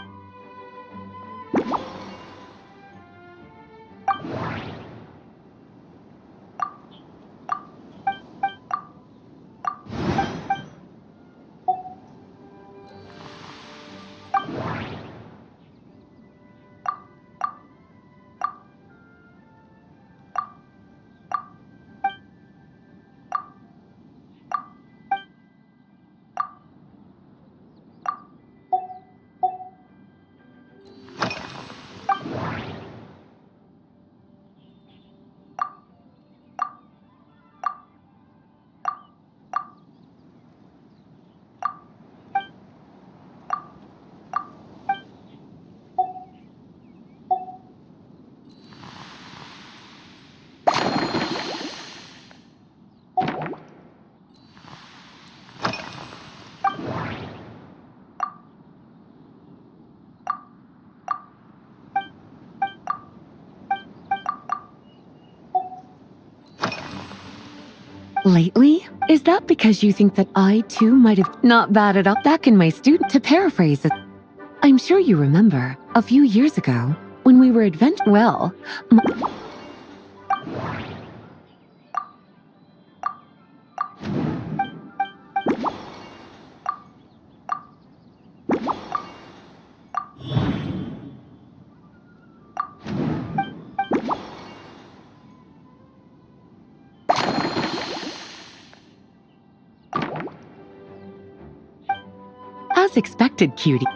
Lately? Is that because you think that I, too, might have not bad at all? Back in my student, to paraphrase it, I'm sure you remember, a few years ago, when we were well, as expected, cutie.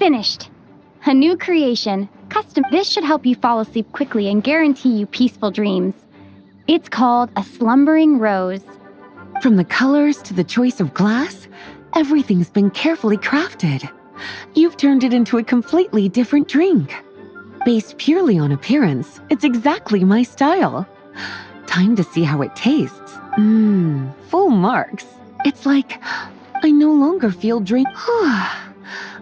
Finished. A new creation, custom. This should help you fall asleep quickly and guarantee you peaceful dreams. It's called a slumbering rose. From the colors to the choice of glass, everything's been carefully crafted. You've turned it into a completely different drink. Based purely on appearance, it's exactly my style. Time to see how it tastes. Full marks. It's like I no longer feel drink.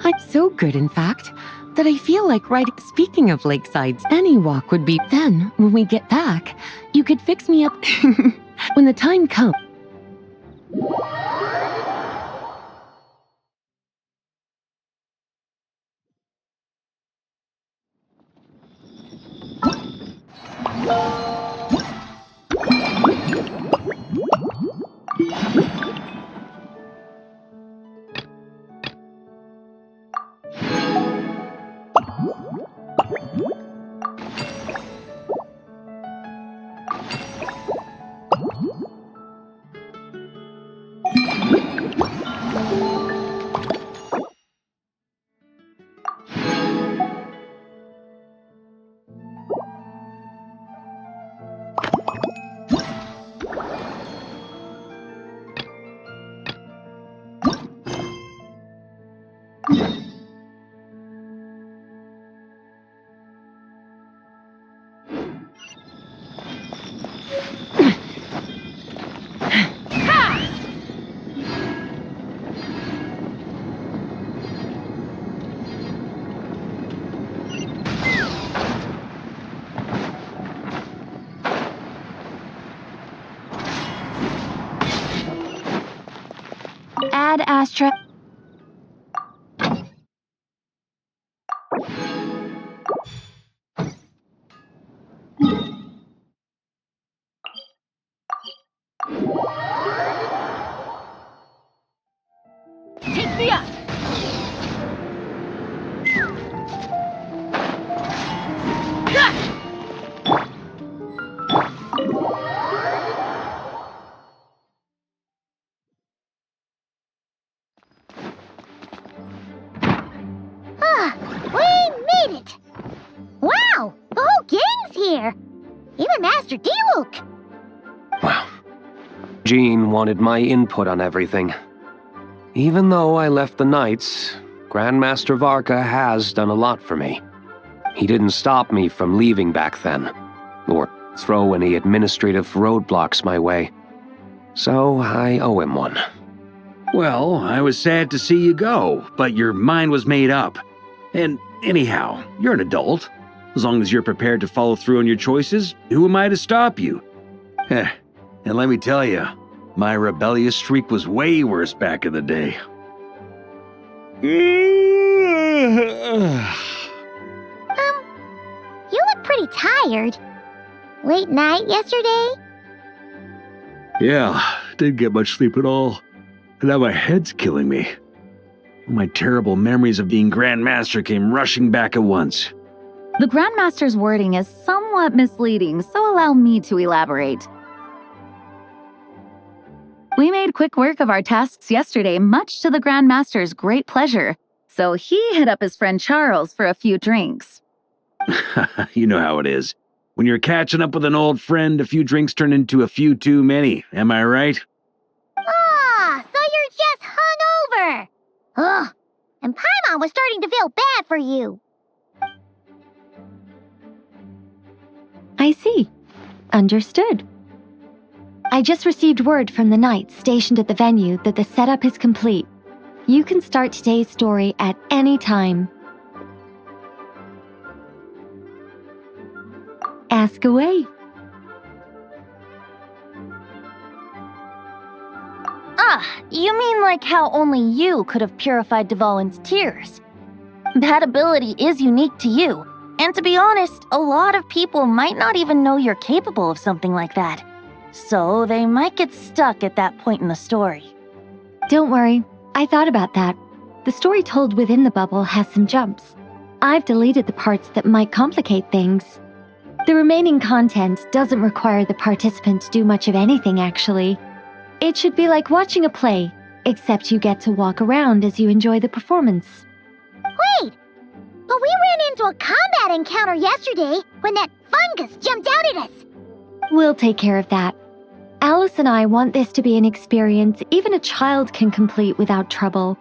I'm so good, in fact, that I feel like Speaking of lakesides, any walk would be. Then, when we get back, you could fix me up when the time comes. Ad Astra. Take me up! We made it! Wow! The whole gang's here! Even Master D-Luke! Wow. Jean wanted my input on everything. Even though I left the Knights, Grandmaster Varka has done a lot for me. He didn't stop me from leaving back then, or throw any administrative roadblocks my way. So I owe him one. Well, I was sad to see you go, but your mind was made up. And anyhow, you're an adult. As long as you're prepared to follow through on your choices, who am I to stop you? And let me tell you, my rebellious streak was way worse back in the day. You look pretty tired. Late night yesterday? Yeah, didn't get much sleep at all. And now my head's killing me. My terrible memories of being Grandmaster came rushing back at once. The Grandmaster's wording is somewhat misleading, so allow me to elaborate. We made quick work of our tasks yesterday, much to the Grandmaster's great pleasure, so he hit up his friend Charles for a few drinks. You know how it is. When you're catching up with an old friend, a few drinks turn into a few too many, am I right? Ah, so you're just hungover! Ugh, and Paimon was starting to feel bad for you. I see. Understood. I just received word from the knights stationed at the venue that the setup is complete. You can start today's story at any time. Ask away. Ah, you mean like how only you could have purified Dvalin's tears? That ability is unique to you, and to be honest, a lot of people might not even know you're capable of something like that. So they might get stuck at that point in the story. Don't worry, I thought about that. The story told within the bubble has some jumps. I've deleted the parts that might complicate things. The remaining content doesn't require the participant to do much of anything, actually. It should be like watching a play, except you get to walk around as you enjoy the performance. Wait! But we ran into a combat encounter yesterday when that fungus jumped out at us! We'll take care of that. Alice and I want this to be an experience even a child can complete without trouble.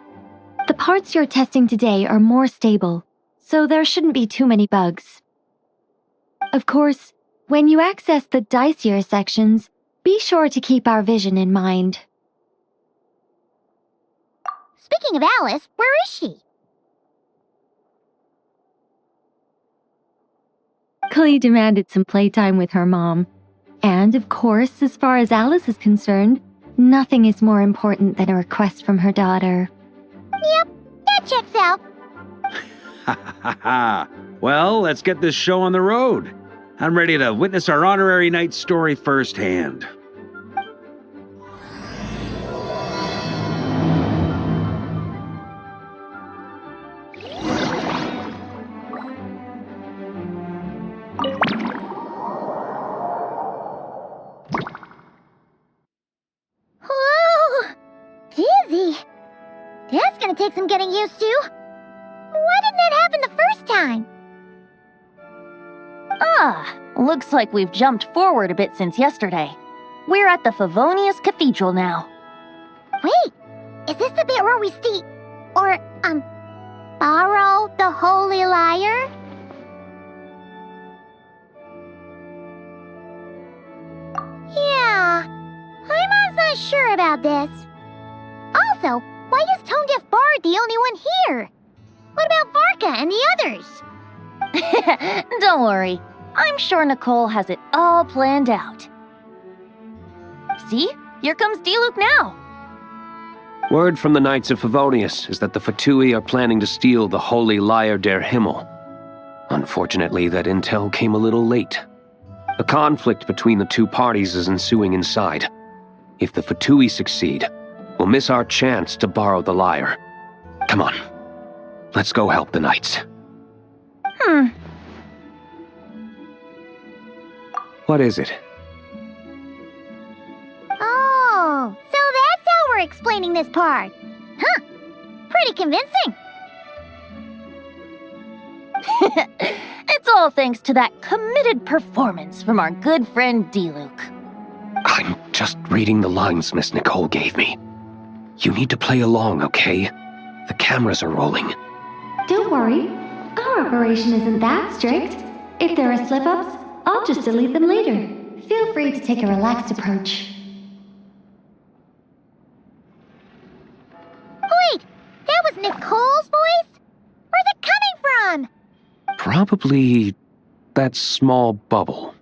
The parts you're testing today are more stable, so there shouldn't be too many bugs. Of course, when you access the dicier sections, be sure to keep our vision in mind. Speaking of Alice, where is she? Clee demanded some playtime with her mom. And, of course, as far as Alice is concerned, nothing is more important than a request from her daughter. Yep, that checks out. Ha ha ha! Well, let's get this show on the road. I'm ready to witness our honorary knight story firsthand. Whoa! Dizzy! That's gonna take some getting used to. Why didn't that happen the first time? Looks like we've jumped forward a bit since yesterday. We're at the Favonius Cathedral now. Wait, is this the bit where we borrow the Holy Lyre? Yeah, I'm not sure about this. Also, why is Tone Deaf Bard the only one here? What about Varka and the others? Don't worry. I'm sure Nicole has it all planned out. See? Here comes Diluc now. Word from the Knights of Favonius is that the Fatui are planning to steal the Holy Lyre der Himmel. Unfortunately, that intel came a little late. A conflict between the two parties is ensuing inside. If the Fatui succeed, we'll miss our chance to borrow the lyre. Come on, let's go help the Knights. What is it? Oh, so that's how we're explaining this part. Huh, pretty convincing. It's all thanks to that committed performance from our good friend Diluc. I'm just reading the lines Miss Nicole gave me. You need to play along, okay? The cameras are rolling. Don't worry, our operation isn't that strict. If there are slip-ups, I'll just delete them later. Feel free to take a relaxed approach. Wait, that was Nicole's voice? Where's it coming from? Probably that small bubble.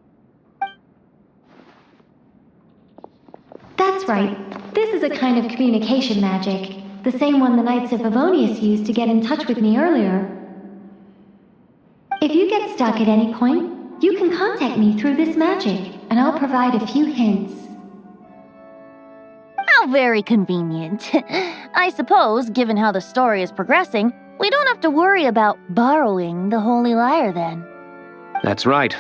That's right. This is a kind of communication magic. The same one the Knights of Favonius used to get in touch with me earlier. If you get stuck at any point, you can contact me through this magic, and I'll provide a few hints. How very convenient. I suppose, given how the story is progressing, we don't have to worry about borrowing the Holy Lyre then. That's right.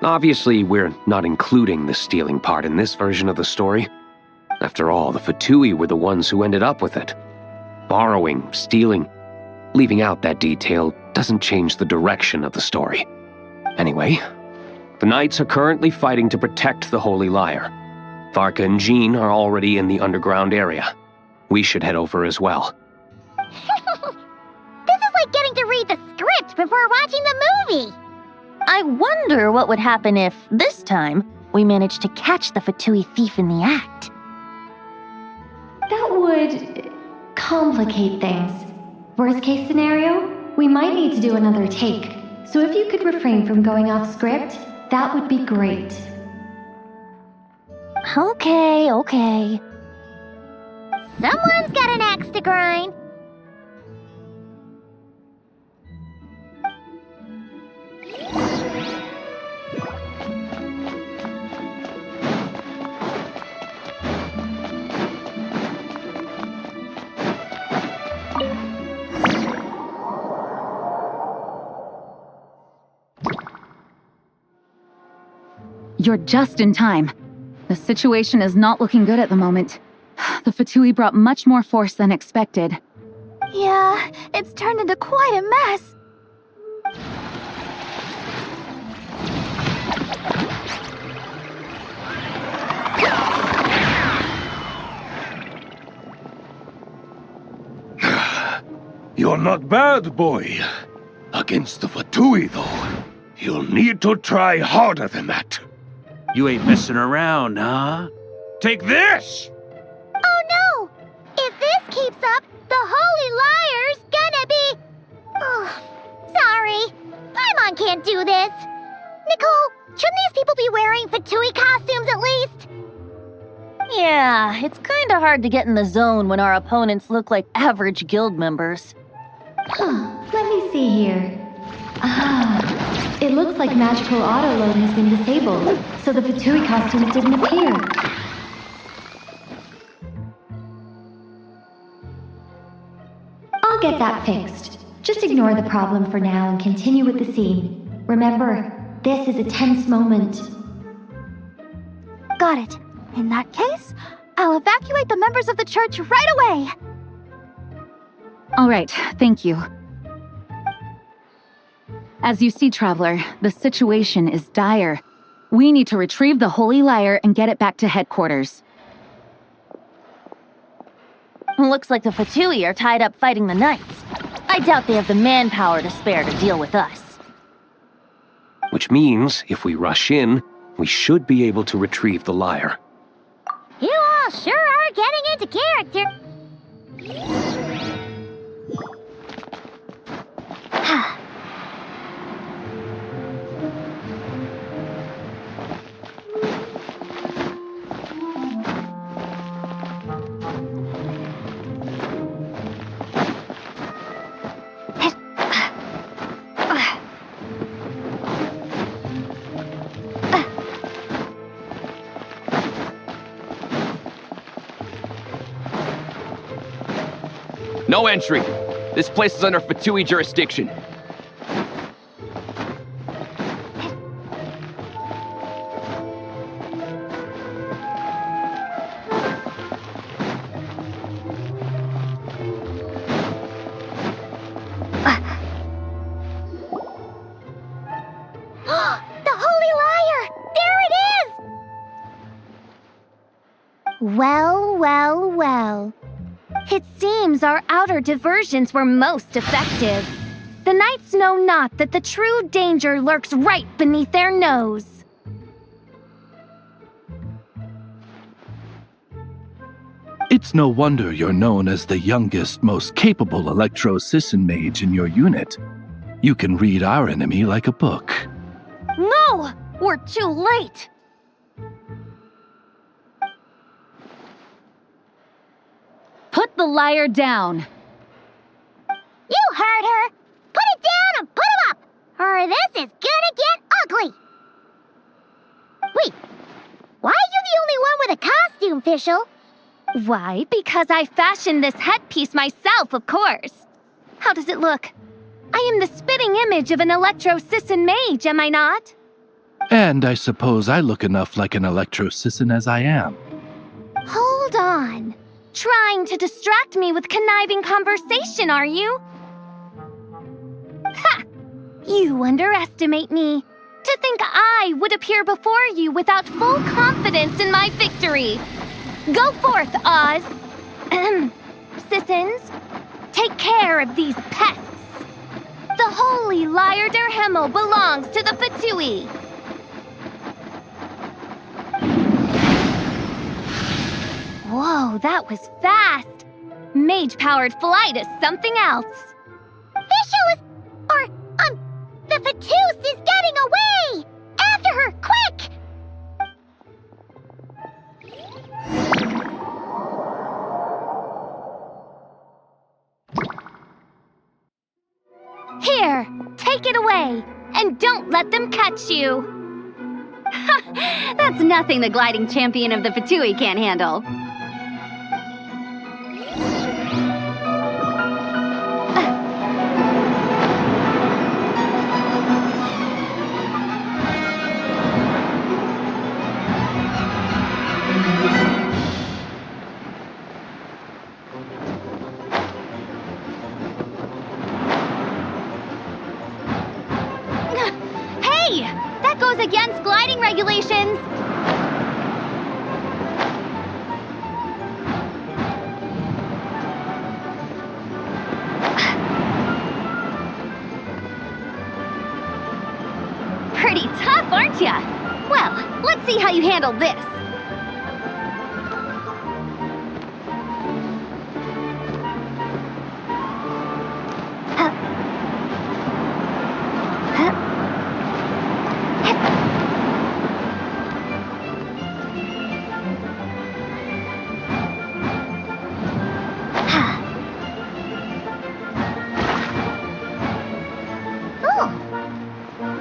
Obviously, we're not including the stealing part in this version of the story. After all, the Fatui were the ones who ended up with it. Borrowing, stealing, leaving out that detail doesn't change the direction of the story. Anyway, the Knights are currently fighting to protect the Holy Lyre. Varka and Jean are already in the underground area. We should head over as well. This is like getting to read the script before watching the movie. I wonder what would happen if, this time, we managed to catch the Fatui thief in the act. That would complicate things. Worst case scenario, we might need to do another take. So if you could refrain from going off script, that would be great. Okay. Someone's got an axe to grind. You're just in time. The situation is not looking good at the moment. The Fatui brought much more force than expected. Yeah, it's turned into quite a mess. You're not bad, boy. Against the Fatui, though, you'll need to try harder than that. You ain't messing around, huh? Take this! Oh no! If this keeps up, the Holy Liar's gonna be... Oh, sorry. Paimon can't do this. Nicole, shouldn't these people be wearing Fatui costumes at least? Yeah, it's kinda hard to get in the zone when our opponents look like average guild members. Let me see here. Ah, it looks like magical autoload has been disabled, so the Fatui costumes didn't appear. I'll get that fixed. Just ignore the problem for now and continue with the scene. Remember, this is a tense moment. Got it. In that case, I'll evacuate the members of the church right away. All right, thank you. As you see, Traveler, the situation is dire. We need to retrieve the Holy Lyre and get it back to headquarters. Looks like the Fatui are tied up fighting the Knights. I doubt they have the manpower to spare to deal with us. Which means, if we rush in, we should be able to retrieve the lyre. You all sure are getting into character. No entry. This place is under Fatui jurisdiction. The Holy Lyre! There it is! Well, well, well. It seems our outer diversions were most effective. The knights know not that the true danger lurks right beneath their nose. It's no wonder you're known as the youngest, most capable electro-Sisson mage in your unit. You can read our enemy like a book. No! We're too late! Put the lyre down. You heard her! Put it down and put him up! Or this is gonna get ugly! Wait, why are you the only one with a costume, Fischl? Why? Because I fashioned this headpiece myself, of course. How does it look? I am the spitting image of an electro-Sisson mage, am I not? And I suppose I look enough like an electro-Sisson as I am. Hold on. Trying to distract me with conniving conversation, are you? Ha! You underestimate me. To think I would appear before you without full confidence in my victory. Go forth, Oz. Sissons, take care of these pests. The Holy Lyre der Himmel belongs to the Fatui. Whoa, that was fast. Mage-powered flight is something else. Fischl is... the Fatus is getting away! After her, quick! Here, take it away, and don't let them catch you. That's nothing the gliding champion of the Fatui can't handle. regulations? Pretty tough, aren't ya? Well, let's see how you handle this.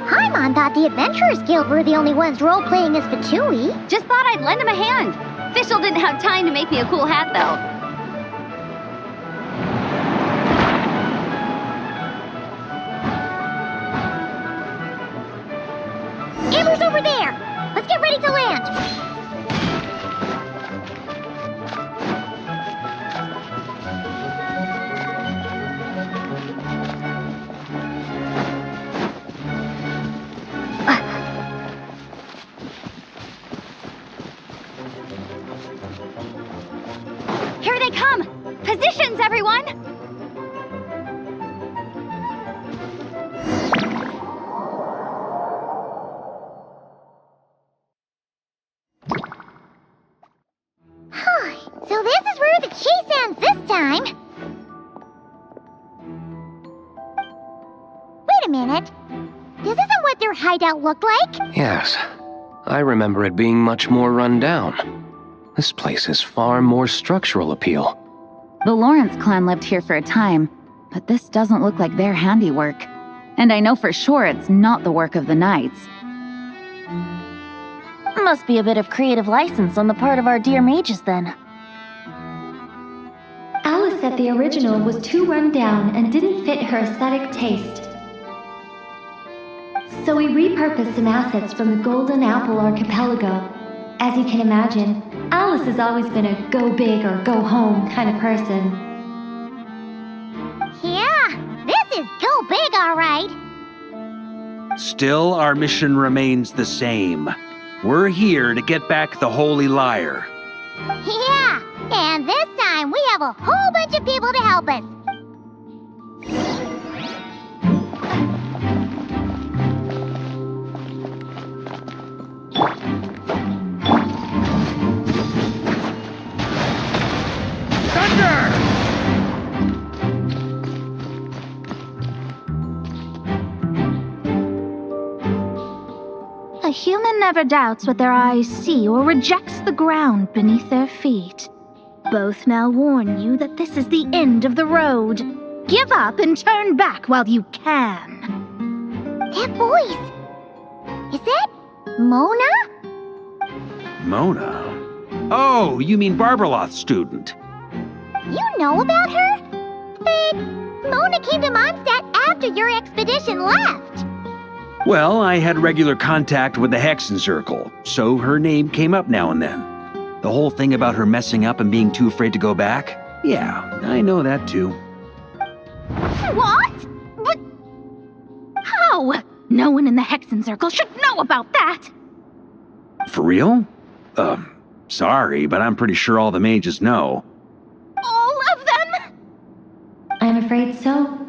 Paimon thought the Adventurers Guild were the only ones role-playing as Fatui. Just thought I'd lend him a hand. Fischl didn't have time to make me a cool hat, though. Amber's over there! Let's get ready to land! Here they come! Positions, everyone! So this is where the chase ends this time. Wait a minute. This isn't what their hideout looked like. Yes, I remember it being much more run down. This place has far more structural appeal. The Lawrence clan lived here for a time, but this doesn't look like their handiwork. And I know for sure it's not the work of the Knights. Must be a bit of creative license on the part of our dear mages then. Alice said the original was too run down and didn't fit her aesthetic taste. So we repurposed some assets from the Golden Apple Archipelago. As you can imagine, Alice has always been a go big or go home kind of person. Yeah, this is go big, all right. Still, our mission remains the same. We're here to get back the Holy Lyre. Yeah, and this time we have a whole bunch of people to help us. A human never doubts what their eyes see or rejects the ground beneath their feet. Both now warn you that this is the end of the road. Give up and turn back while you can. That voice! Is that Mona? Mona? Oh, you mean Barbarloth's student. You know about her? But Mona came to Mondstadt after your expedition left. Well, I had regular contact with the Hexen Circle, so her name came up now and then. The whole thing about her messing up and being too afraid to go back? Yeah, I know that too. What? But how? No one in the Hexen Circle should know about that. For real? Sorry, but I'm pretty sure all the mages know. All of them? I'm afraid so.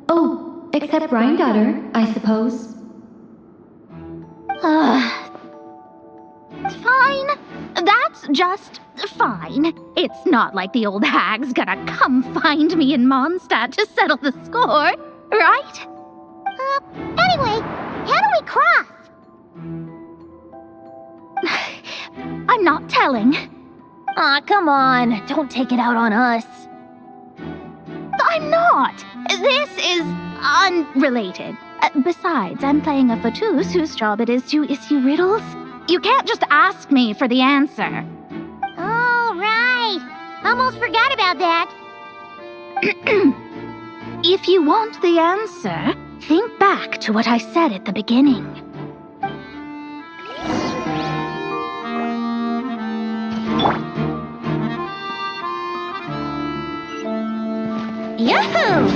Oh, except Rheindatter, I suppose. Fine. That's just fine. It's not like the old hag's gonna come find me in Mondstadt to settle the score, right? Anyway, how do we cross? I'm not telling. Aw, come on. Don't take it out on us. I'm not. This is unrelated. Besides, I'm playing a Fatus whose job it is to issue riddles. You can't just ask me for the answer. All right. Almost forgot about that. If you want the answer, think back to what I said at the beginning. Yahoo!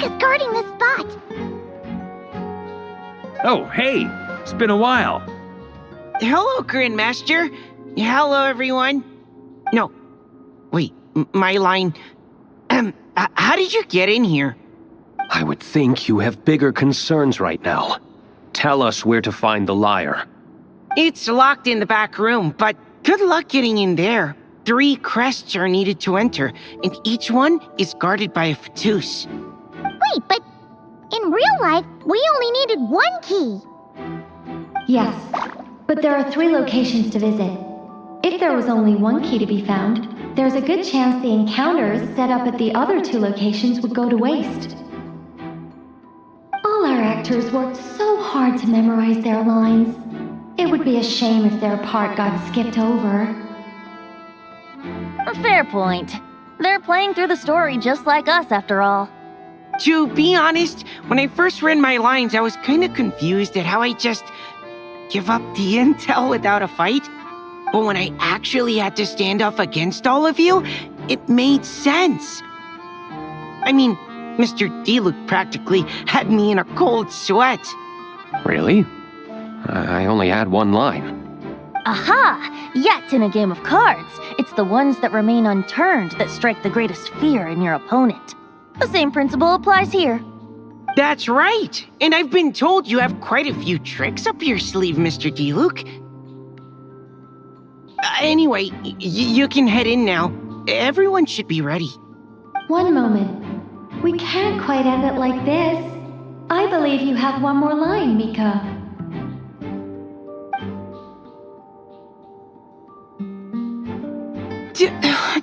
is guarding this spot. Oh, hey! It's been a while. Hello, Grandmaster. Hello, everyone. No. Wait, my line. How did you get in here? I would think you have bigger concerns right now. Tell us where to find the lyre. It's locked in the back room, but good luck getting in there. 3 crests are needed to enter, and each one is guarded by a Fatus. Wait, but in real life, we only needed 1 key. Yes, but there are 3 locations to visit. If there was only 1 key to be found, there's a good chance the encounters set up at the other 2 locations would go to waste. All our actors worked so hard to memorize their lines. It would be a shame if their part got skipped over. A fair point. They're playing through the story just like us, after all. To be honest, when I first read my lines, I was kind of confused at how I just give up the intel without a fight. But when I actually had to stand up against all of you, it made sense. I mean, Mr. Diluc practically had me in a cold sweat. Really? I only had 1 line. Aha! Yet in a game of cards, it's the ones that remain unturned that strike the greatest fear in your opponent. The same principle applies here. That's right! And I've been told you have quite a few tricks up your sleeve, Mr. Diluc. Anyway, you can head in now. Everyone should be ready. One moment. We can't quite end it like this. I believe you have 1 more line, Mika.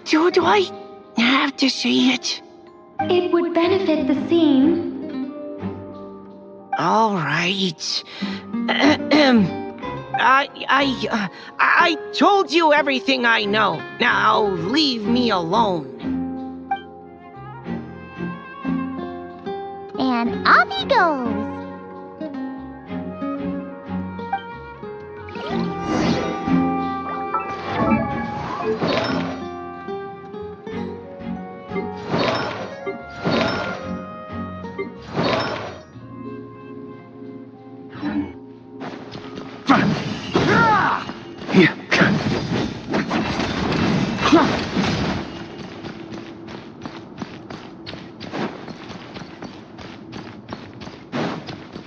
Do I have to say it? It would benefit the scene. All right. I told you everything I know. Now leave me alone. And off he goes.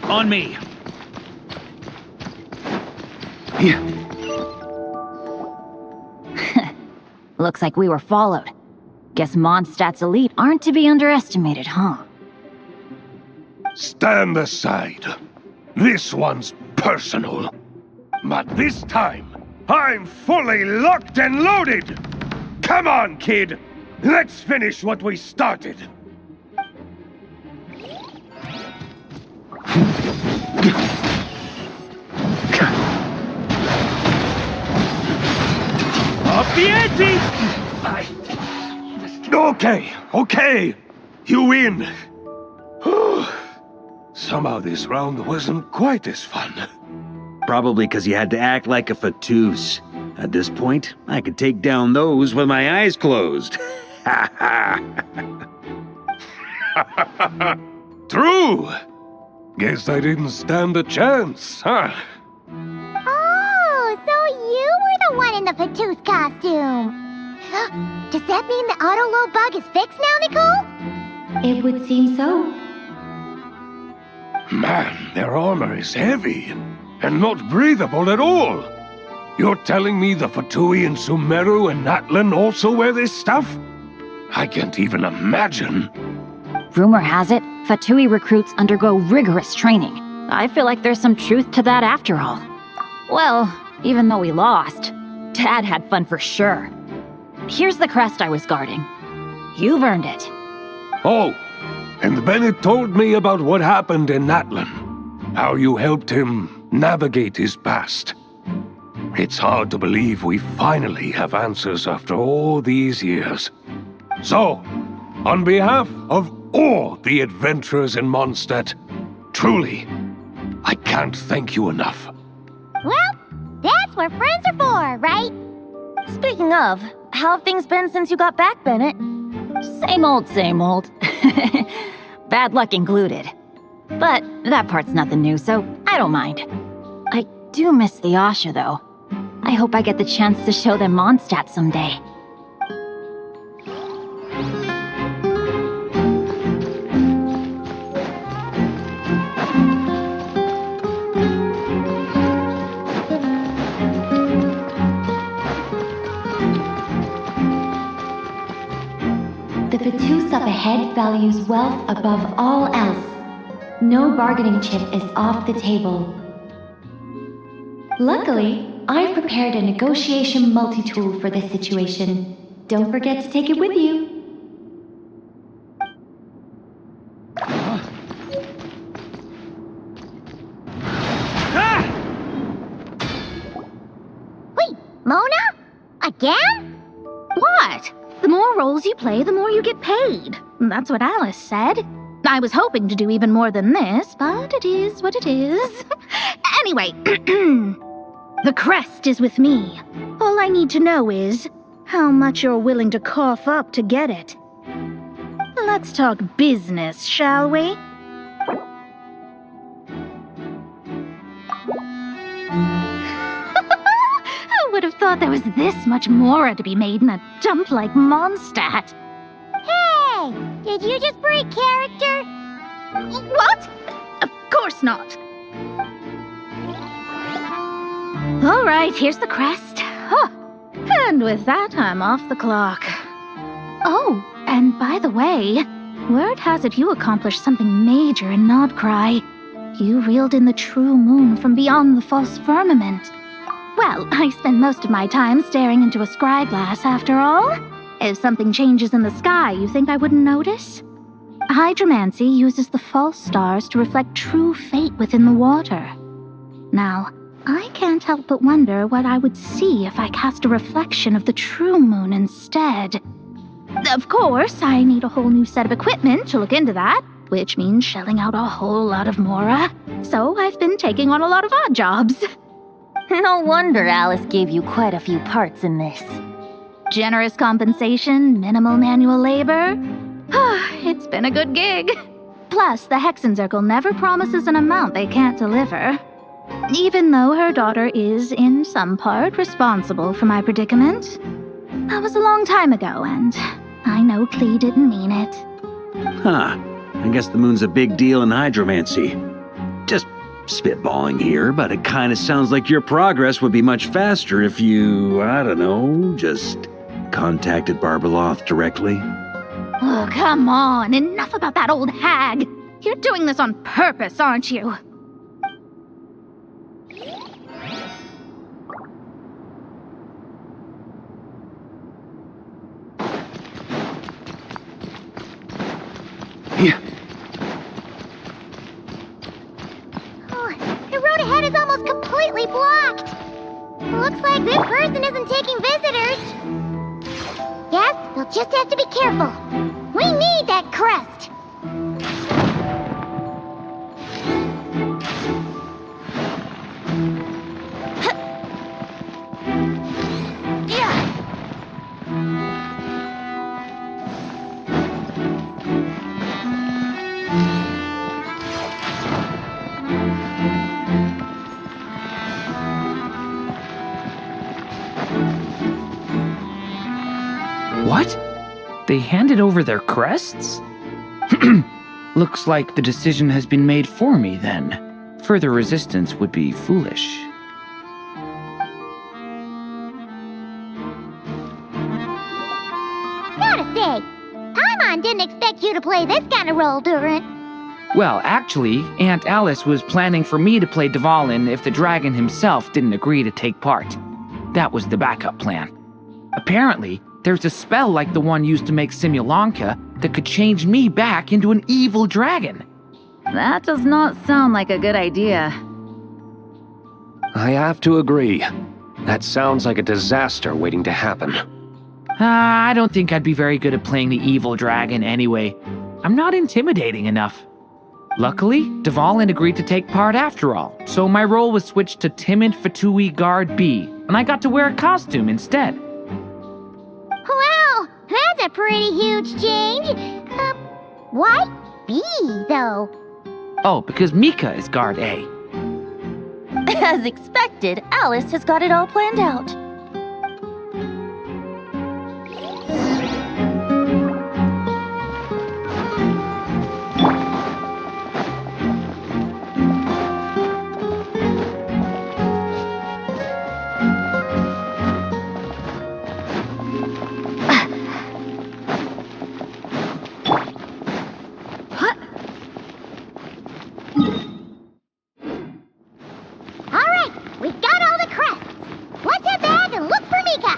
On me. Looks like we were followed. Guess Mondstadt's elite aren't to be underestimated, huh? Stand aside. This one's personal. But this time, I'm fully locked and loaded! Come on, kid! Let's finish what we started! Up the ante! Okay. You win. Somehow this round wasn't quite as fun. Probably because you had to act like a Fatus. At this point, I could take down those with my eyes closed. True! Guess I didn't stand a chance, huh? Oh, so you were the one in the Fatus costume. Does that mean the auto-load bug is fixed now, Nicole? It would seem so. Man, their armor is heavy and not breathable at all. You're telling me the Fatui in Sumeru and Natlan also wear this stuff? I can't even imagine. Rumor has it, Fatui recruits undergo rigorous training. I feel like there's some truth to that after all. Well, even though we lost, Dad had fun for sure. Here's the crest I was guarding. You've earned it. Oh, and Bennett told me about what happened in Natlan. How you helped him navigate his past. It's hard to believe we finally have answers after all these years. So, on behalf of all the adventurers in Mondstadt, truly, I can't thank you enough. Well, that's what friends are for, right? Speaking of, how have things been since you got back, Bennett? Same old, same old. bad luck included. But that part's nothing new, so I don't mind. I do miss the Asha, though. I hope I get the chance to show them Mondstadt someday. The Fatus up ahead values wealth above all else. No bargaining chip is off the table. Luckily, I've prepared a negotiation multi-tool for this situation. Don't forget to take it with you. Wait, Mona? Again? What? The more roles you play, the more you get paid. That's what Alice said. I was hoping to do even more than this, but it is what it is. Anyway, the crest is with me. All I need to know is how much you're willing to cough up to get it. Let's talk business, shall we? I would have thought there was this much more to be made in a dump like Mondstadt. Hey! Did you just break character? What? Of course not. All right, here's the crest. Huh. And with that, I'm off the clock. Oh, and by the way, word has it you accomplished something major in Nodcry. You reeled in the true moon from beyond the false firmament. Well, I spend most of my time staring into a scryglass, after all. If something changes in the sky, you think I wouldn't notice? Hydromancy uses the false stars to reflect true fate within the water. Now, I can't help but wonder what I would see if I cast a reflection of the true moon instead. Of course, I need a whole new set of equipment to look into that, which means shelling out a whole lot of mora. So I've been taking on a lot of odd jobs. No wonder Alice gave you quite a few parts in this. Generous compensation, minimal manual labor. It's been a good gig. Plus, the Hexen Circle never promises an amount they can't deliver. Even though her daughter is, in some part, responsible for my predicament. That was a long time ago, and I know Klee didn't mean it. Huh. I guess the moon's a big deal in hydromancy. Just spitballing here, but it kind of sounds like your progress would be much faster if you, I don't know, just contacted Barbeloth directly. Oh, come on. Enough about that old hag. You're doing this on purpose, aren't you? Yeah. The road ahead is almost completely blocked. Looks like this person isn't taking visitors. Guess we'll just have to be careful. We need that crest. What? They handed over their crests? Looks like the decision has been made for me then. Further resistance would be foolish. Gotta say, Paimon didn't expect you to play this kind of role, Durant. Well, actually, Aunt Alice was planning for me to play Dvalin if the dragon himself didn't agree to take part. That was the backup plan. Apparently, there's a spell like the one used to make Simulanka that could change me back into an evil dragon. That does not sound like a good idea. I have to agree. That sounds like a disaster waiting to happen. I don't think I'd be very good at playing the evil dragon anyway. I'm not intimidating enough. Luckily, Dvalin agreed to take part after all, so my role was switched to Timid Fatui Guard B, and I got to wear a costume instead. Wow, that's a pretty huge change. What? B, though? Oh, because Mika is guard A. As expected, Alice has got it all planned out. All right, we got all the crests. Let's head back and look for Mika.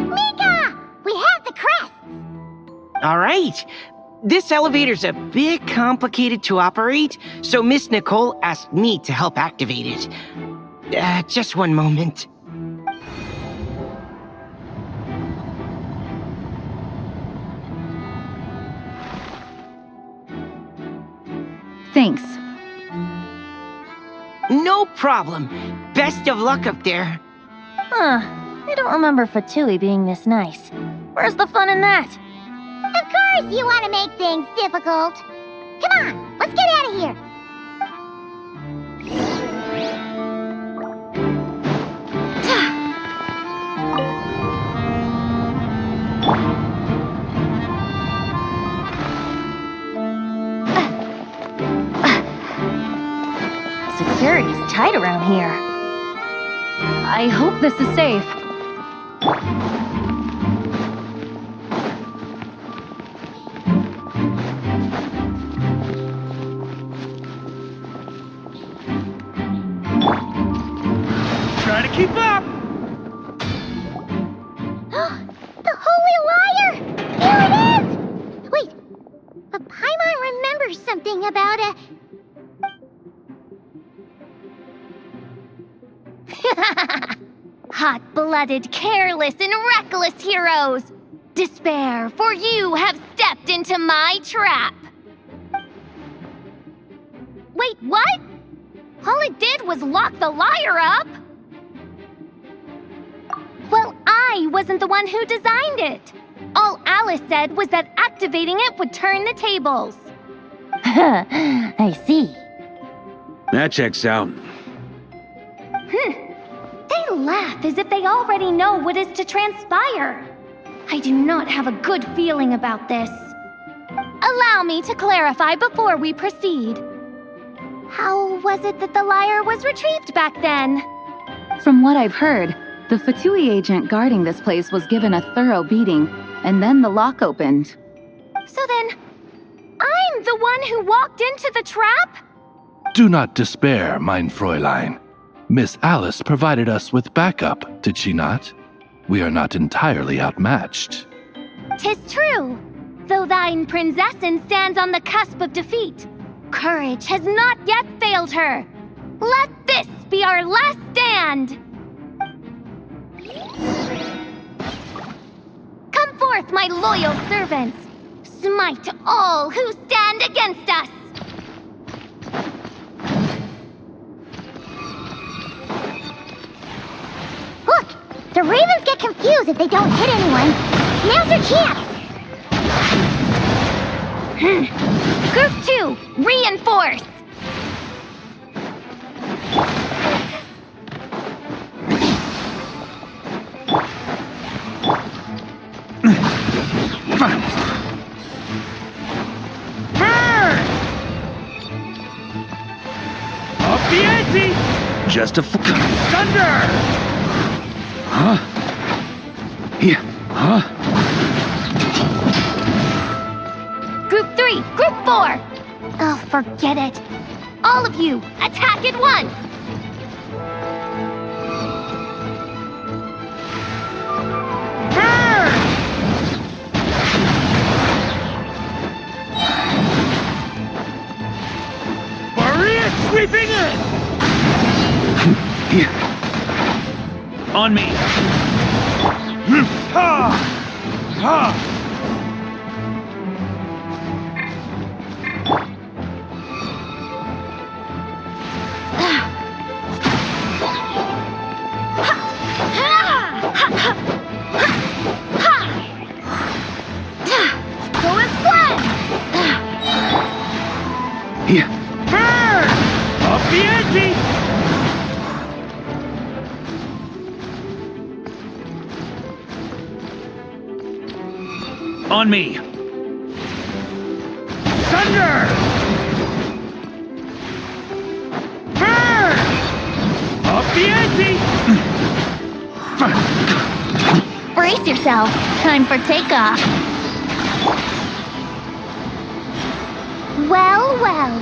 Mika! We have the crests. All right. This elevator's a bit complicated to operate, so Miss Nicole asked me to help activate it. Just one moment. Thanks. No problem. Best of luck up there. Huh. I don't remember Fatui being this nice. Where's the fun in that? Of course you want to make things difficult. Come on, let's get out of here. Security's tight around here. I hope this is safe. Try to keep up! The Holy Liar! Here it is! Wait, but Paimon remembers something about a... Hot-blooded, careless, and reckless heroes! Despair, for you have stepped into my trap! Wait, what? All it did was lock the liar up? Well, I wasn't the one who designed it. All Alice said was that activating it would turn the tables. I see. That checks out. They laugh as if they already know what is to transpire. I do not have a good feeling about this. Allow me to clarify before we proceed. How was it that the liar was retrieved back then? From what I've heard, the Fatui agent guarding this place was given a thorough beating, and then the lock opened. So then, I'm the one who walked into the trap? Do not despair, mein Fräulein. Miss Alice provided us with backup, did she not? We are not entirely outmatched. 'Tis true. Though thine Prinzessin stands on the cusp of defeat, courage has not yet failed her. Let this be our last stand! Come forth, my loyal servants! Smite all who stand against us! Look, the Ravens get confused if they don't hit anyone. Now's your chance! Group 2, reinforce! Up the ante! Just a thunder! Huh? Yeah, huh? Group 3, Group 4! Oh, forget it. All of you, attack at once! Maria sweeping in! On me! Ha! Ha! Up the ante! On me! Thunder! Up the ante! Brace yourself. Time for takeoff. Well, well.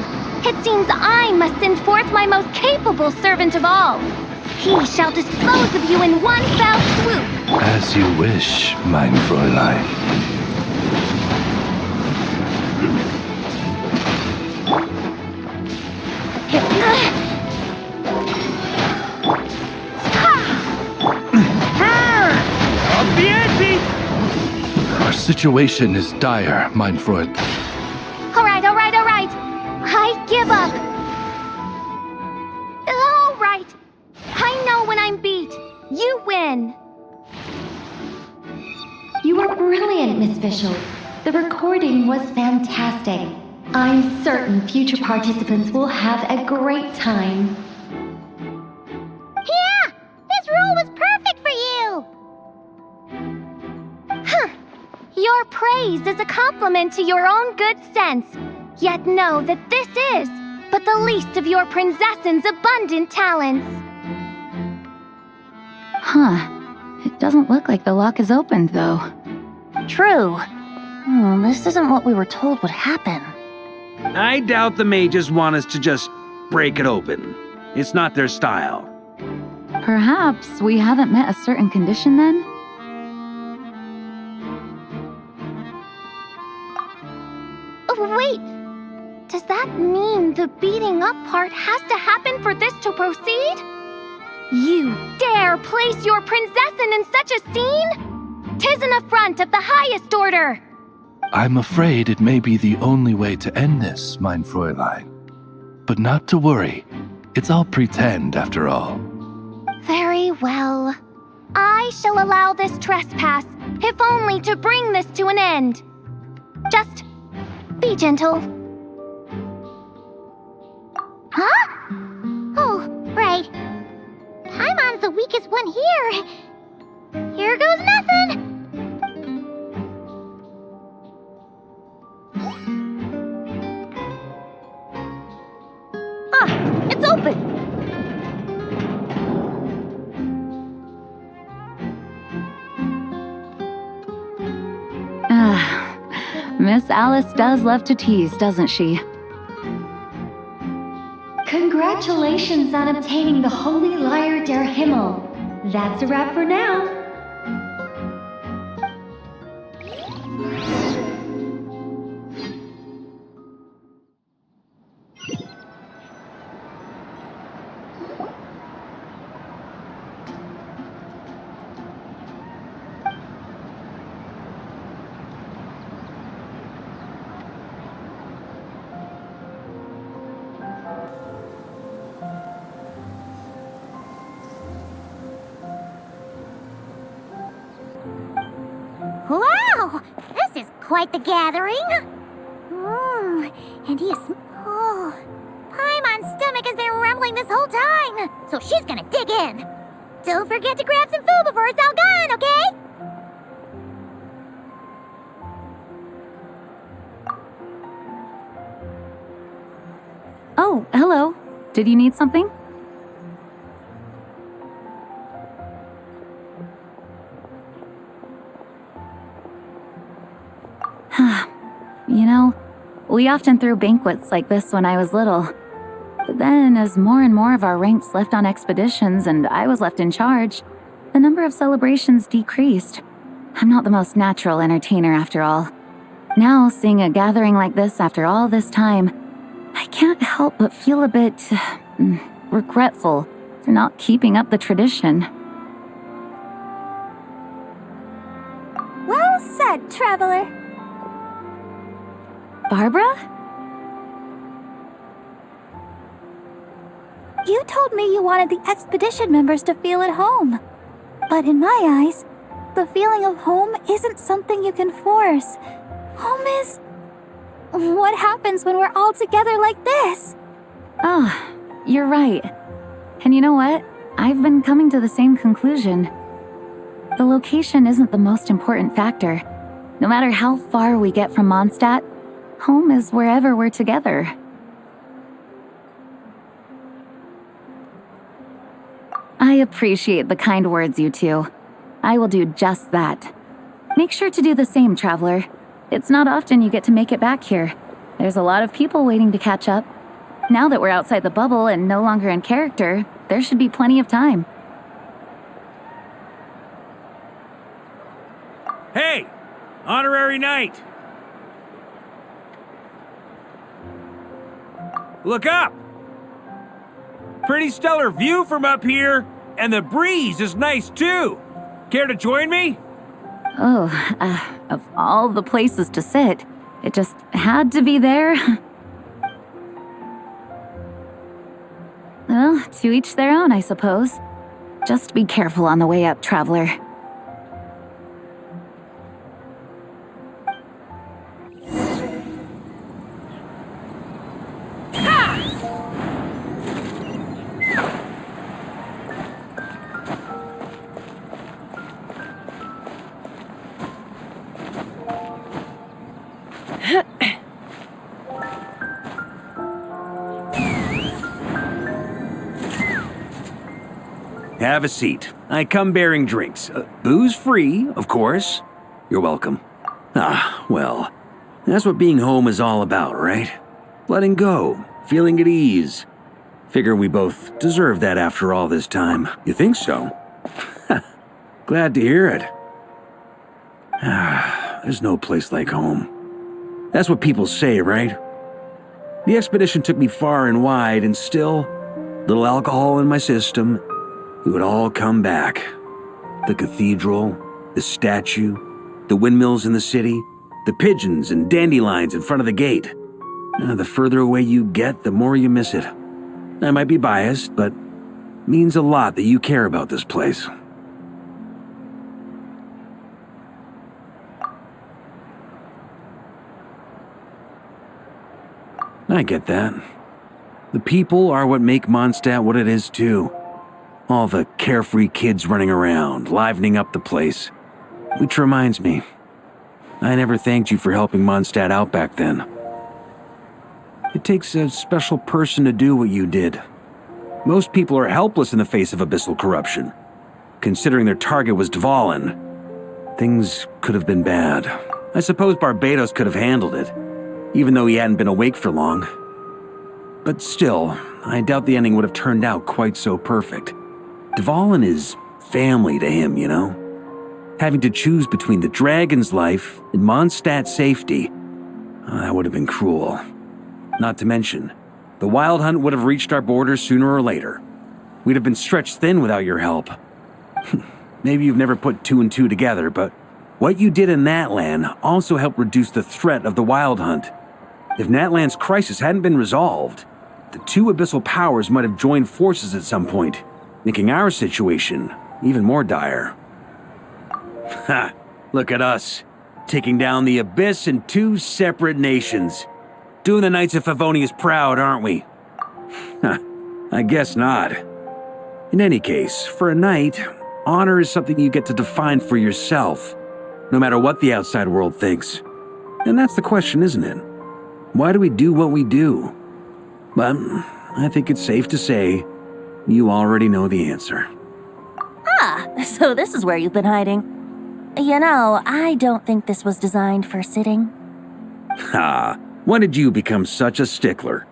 It seems I must send forth my most capable servant of all. He shall dispose of you in one fell swoop. As you wish, mein Fräulein. Up the ante! Our situation is dire, mein Freund. All right. I give up. All right. I know when I'm beat. You win. You were brilliant, Miss Fischl. The recording was fantastic. I'm certain future participants will have a great time. Yeah! This role was perfect for you! Huh. Your praise is a compliment to your own good sense. Yet know that this is but the least of your princess's abundant talents. Huh. It doesn't look like the lock is opened, though. True. This isn't what we were told would happen. I doubt the mages want us to just break it open. It's not their style. Perhaps we haven't met a certain condition then? Oh, wait! Does that mean the beating up part has to happen for this to proceed? You dare place your princessin in such a scene? 'Tis an affront of the highest order! I'm afraid it may be the only way to end this, mein Fräulein. But not to worry. It's all pretend, after all. Very well. I shall allow this trespass, if only to bring this to an end. Just be gentle. Huh? Oh, right. Paimon's the weakest one here. Here goes nothing. It's open! Miss Alice does love to tease, doesn't she? Congratulations on obtaining the Holy Lyre der Himmel. That's a wrap for now. Wow! This is quite the gathering. And he is... Oh... Paimon's stomach has been rumbling this whole time, so she's gonna dig in. Don't forget to grab some food before it's all gone, okay? Oh, hello. Did you need something? You know, we often threw banquets like this when I was little. But then, as more and more of our ranks left on expeditions and I was left in charge, the number of celebrations decreased. I'm not the most natural entertainer after all. Now, seeing a gathering like this after all this time, I can't help but feel a bit regretful for not keeping up the tradition. Well said, traveler. Barbara? You told me you wanted the expedition members to feel at home. But in my eyes, the feeling of home isn't something you can force. Home is... what happens when we're all together like this? Oh, you're right. And you know what? I've been coming to the same conclusion. The location isn't the most important factor. No matter how far we get from Mondstadt, home is wherever we're together. I appreciate the kind words, you two. I will do just that. Make sure to do the same, Traveler. It's not often you get to make it back here. There's a lot of people waiting to catch up. Now that we're outside the bubble and no longer in character, there should be plenty of time. Hey! Honorary Knight! Look up! Pretty stellar view from up here, and the breeze is nice too. Care to join me? Oh, of all the places to sit, it just had to be there. Well, to each their own, I suppose. Just be careful on the way up, Traveler. Have a seat. I come bearing drinks. Booze free, of course. You're welcome. Ah, well, that's what being home is all about, right? Letting go, feeling at ease. Figure we both deserve that after all this time. You think so? Glad to hear it. There's no place like home. That's what people say, right? The expedition took me far and wide, and still, little alcohol in my system, it would all come back. The cathedral, the statue, the windmills in the city, the pigeons and dandelions in front of the gate. The further away you get, the more you miss it. I might be biased, but it means a lot that you care about this place. I get that. The people are what make Mondstadt what it is, too. All the carefree kids running around, livening up the place. Which reminds me, I never thanked you for helping Mondstadt out back then. It takes a special person to do what you did. Most people are helpless in the face of abyssal corruption. Considering their target was Dvalin, things could have been bad. I suppose Barbados could have handled it, even though he hadn't been awake for long. But still, I doubt the ending would have turned out quite so perfect. Dvalin is family to him, you know? Having to choose between the dragon's life and Mondstadt's safety, that would have been cruel. Not to mention, the Wild Hunt would have reached our borders sooner or later. We'd have been stretched thin without your help. Maybe you've never put two and two together, but what you did in Natlan also helped reduce the threat of the Wild Hunt. If Natlan's crisis hadn't been resolved, the two abyssal powers might have joined forces at some point, making our situation even more dire. Ha! Look at us, taking down the Abyss in two separate nations. Doing the Knights of Favonius proud, aren't we? I guess not. In any case, for a knight, honor is something you get to define for yourself, no matter what the outside world thinks. And that's the question, isn't it? Why do we do what we do? But I think it's safe to say you already know the answer. Ah, so this is where you've been hiding. You know, I don't think this was designed for sitting. Ha! When did you become such a stickler?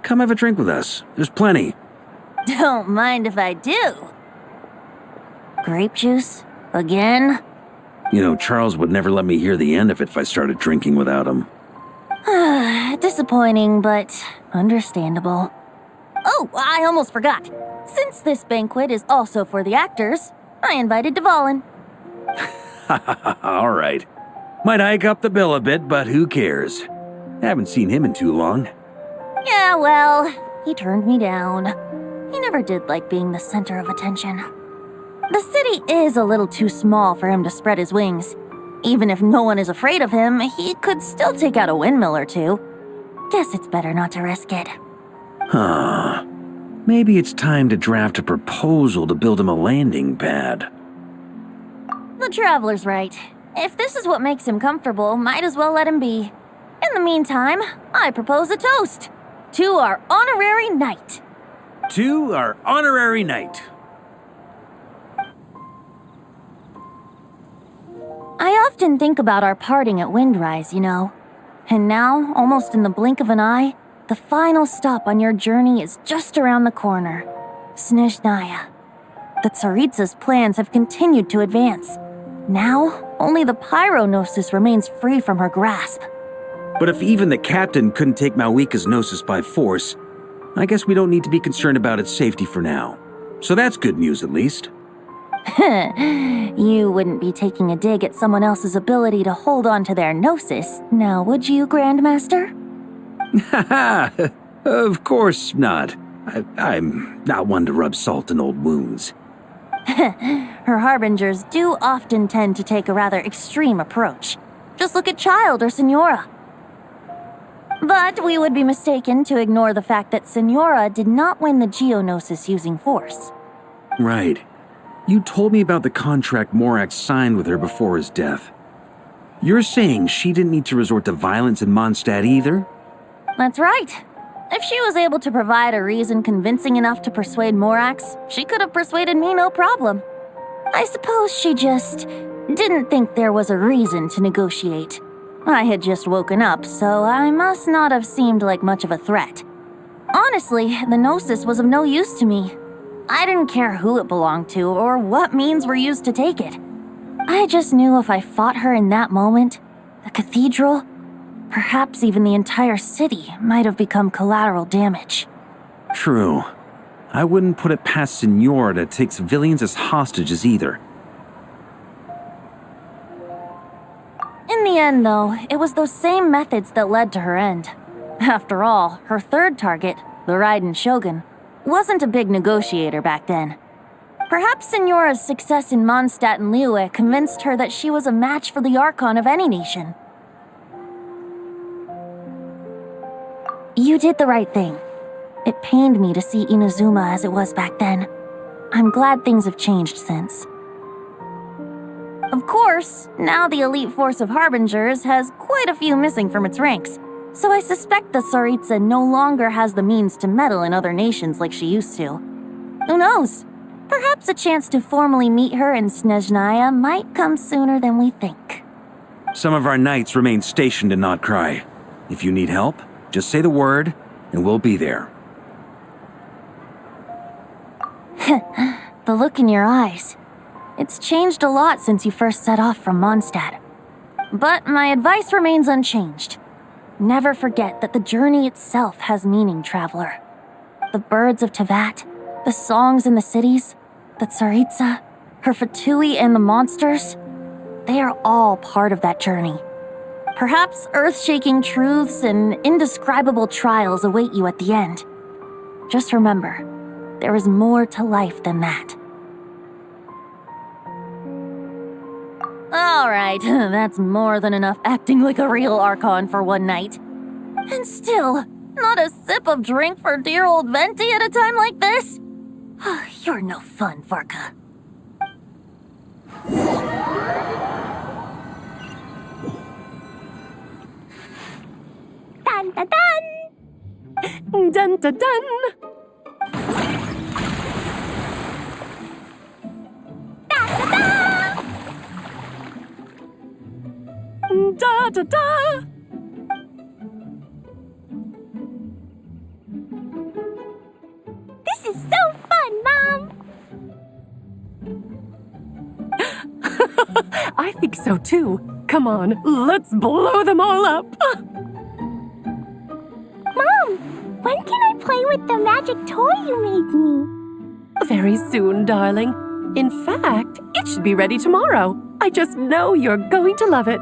Come have a drink with us. There's plenty. Don't mind if I do. Grape juice? Again? You know, Charles would never let me hear the end of it if I started drinking without him. Disappointing, but understandable. Oh, I almost forgot. Since this banquet is also for the actors, I invited Dvalin. All right. Might hike up the bill a bit, but who cares? Haven't seen him in too long. Yeah, well, he turned me down. He never did like being the center of attention. The city is a little too small for him to spread his wings. Even if no one is afraid of him, he could still take out a windmill or two. Guess it's better not to risk it. Huh. Maybe it's time to draft a proposal to build him a landing pad. The Traveler's right. If this is what makes him comfortable, might as well let him be. In the meantime, I propose a toast to our honorary knight. To our honorary knight. I often think about our parting at Windrise, you know. And now, almost in the blink of an eye, the final stop on your journey is just around the corner. Snezhnaya. The Tsaritsa's plans have continued to advance. Now, only the Pyronosis remains free from her grasp. But if even the captain couldn't take Malwika's Gnosis by force, I guess we don't need to be concerned about its safety for now. So that's good news at least. You wouldn't be taking a dig at someone else's ability to hold on to their Gnosis, now would you, Grandmaster? Haha, of course not. I'm not one to rub salt in old wounds. Her harbingers do often tend to take a rather extreme approach. Just look at Child or Signora. But we would be mistaken to ignore the fact that Signora did not win the Geonosis using force. Right. You told me about the contract Morax signed with her before his death. You're saying she didn't need to resort to violence in Mondstadt either? That's right. If she was able to provide a reason convincing enough to persuade Morax, she could have persuaded me no problem. I suppose she just didn't think there was a reason to negotiate. I had just woken up, so I must not have seemed like much of a threat. Honestly, the Gnosis was of no use to me. I didn't care who it belonged to or what means were used to take it. I just knew if I fought her in that moment, the cathedral, perhaps even the entire city, might have become collateral damage. True. I wouldn't put it past Signora to take civilians as hostages either. In the end, though, it was those same methods that led to her end. After all, her third target, the Raiden Shogun, wasn't a big negotiator back then. Perhaps Signora's success in Mondstadt and Liyue convinced her that she was a match for the Archon of any nation. You did the right thing. It pained me to see Inazuma as it was back then. I'm glad things have changed since. Of course, now the elite force of Harbingers has quite a few missing from its ranks, so I suspect the Tsaritsa no longer has the means to meddle in other nations like she used to. Who knows? Perhaps a chance to formally meet her in Snezhnaya might come sooner than we think. Some of our knights remain stationed in Not Cry. If you need help, just say the word, and we'll be there. The look in your eyes. It's changed a lot since you first set off from Mondstadt. But my advice remains unchanged. Never forget that the journey itself has meaning, traveler. The birds of Tevat, the songs in the cities, the Tsaritsa, her Fatui and the monsters, they are all part of that journey. Perhaps earth-shaking truths and indescribable trials await you at the end. Just remember, there is more to life than that. Alright, that's more than enough acting like a real Archon for one night. And still, not a sip of drink for dear old Venti at a time like this? You're no fun, Varka. Dun dun dun! Dun dun dun! Da da da! This is so fun, Mom! I think so too. Come on, let's blow them all up! Mom, when can I play with the magic toy you made me? Very soon, darling. In fact, it should be ready tomorrow. I just know you're going to love it.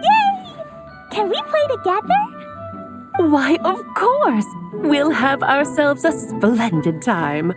Yay! Can we play together? Why, of course! We'll have ourselves a splendid time.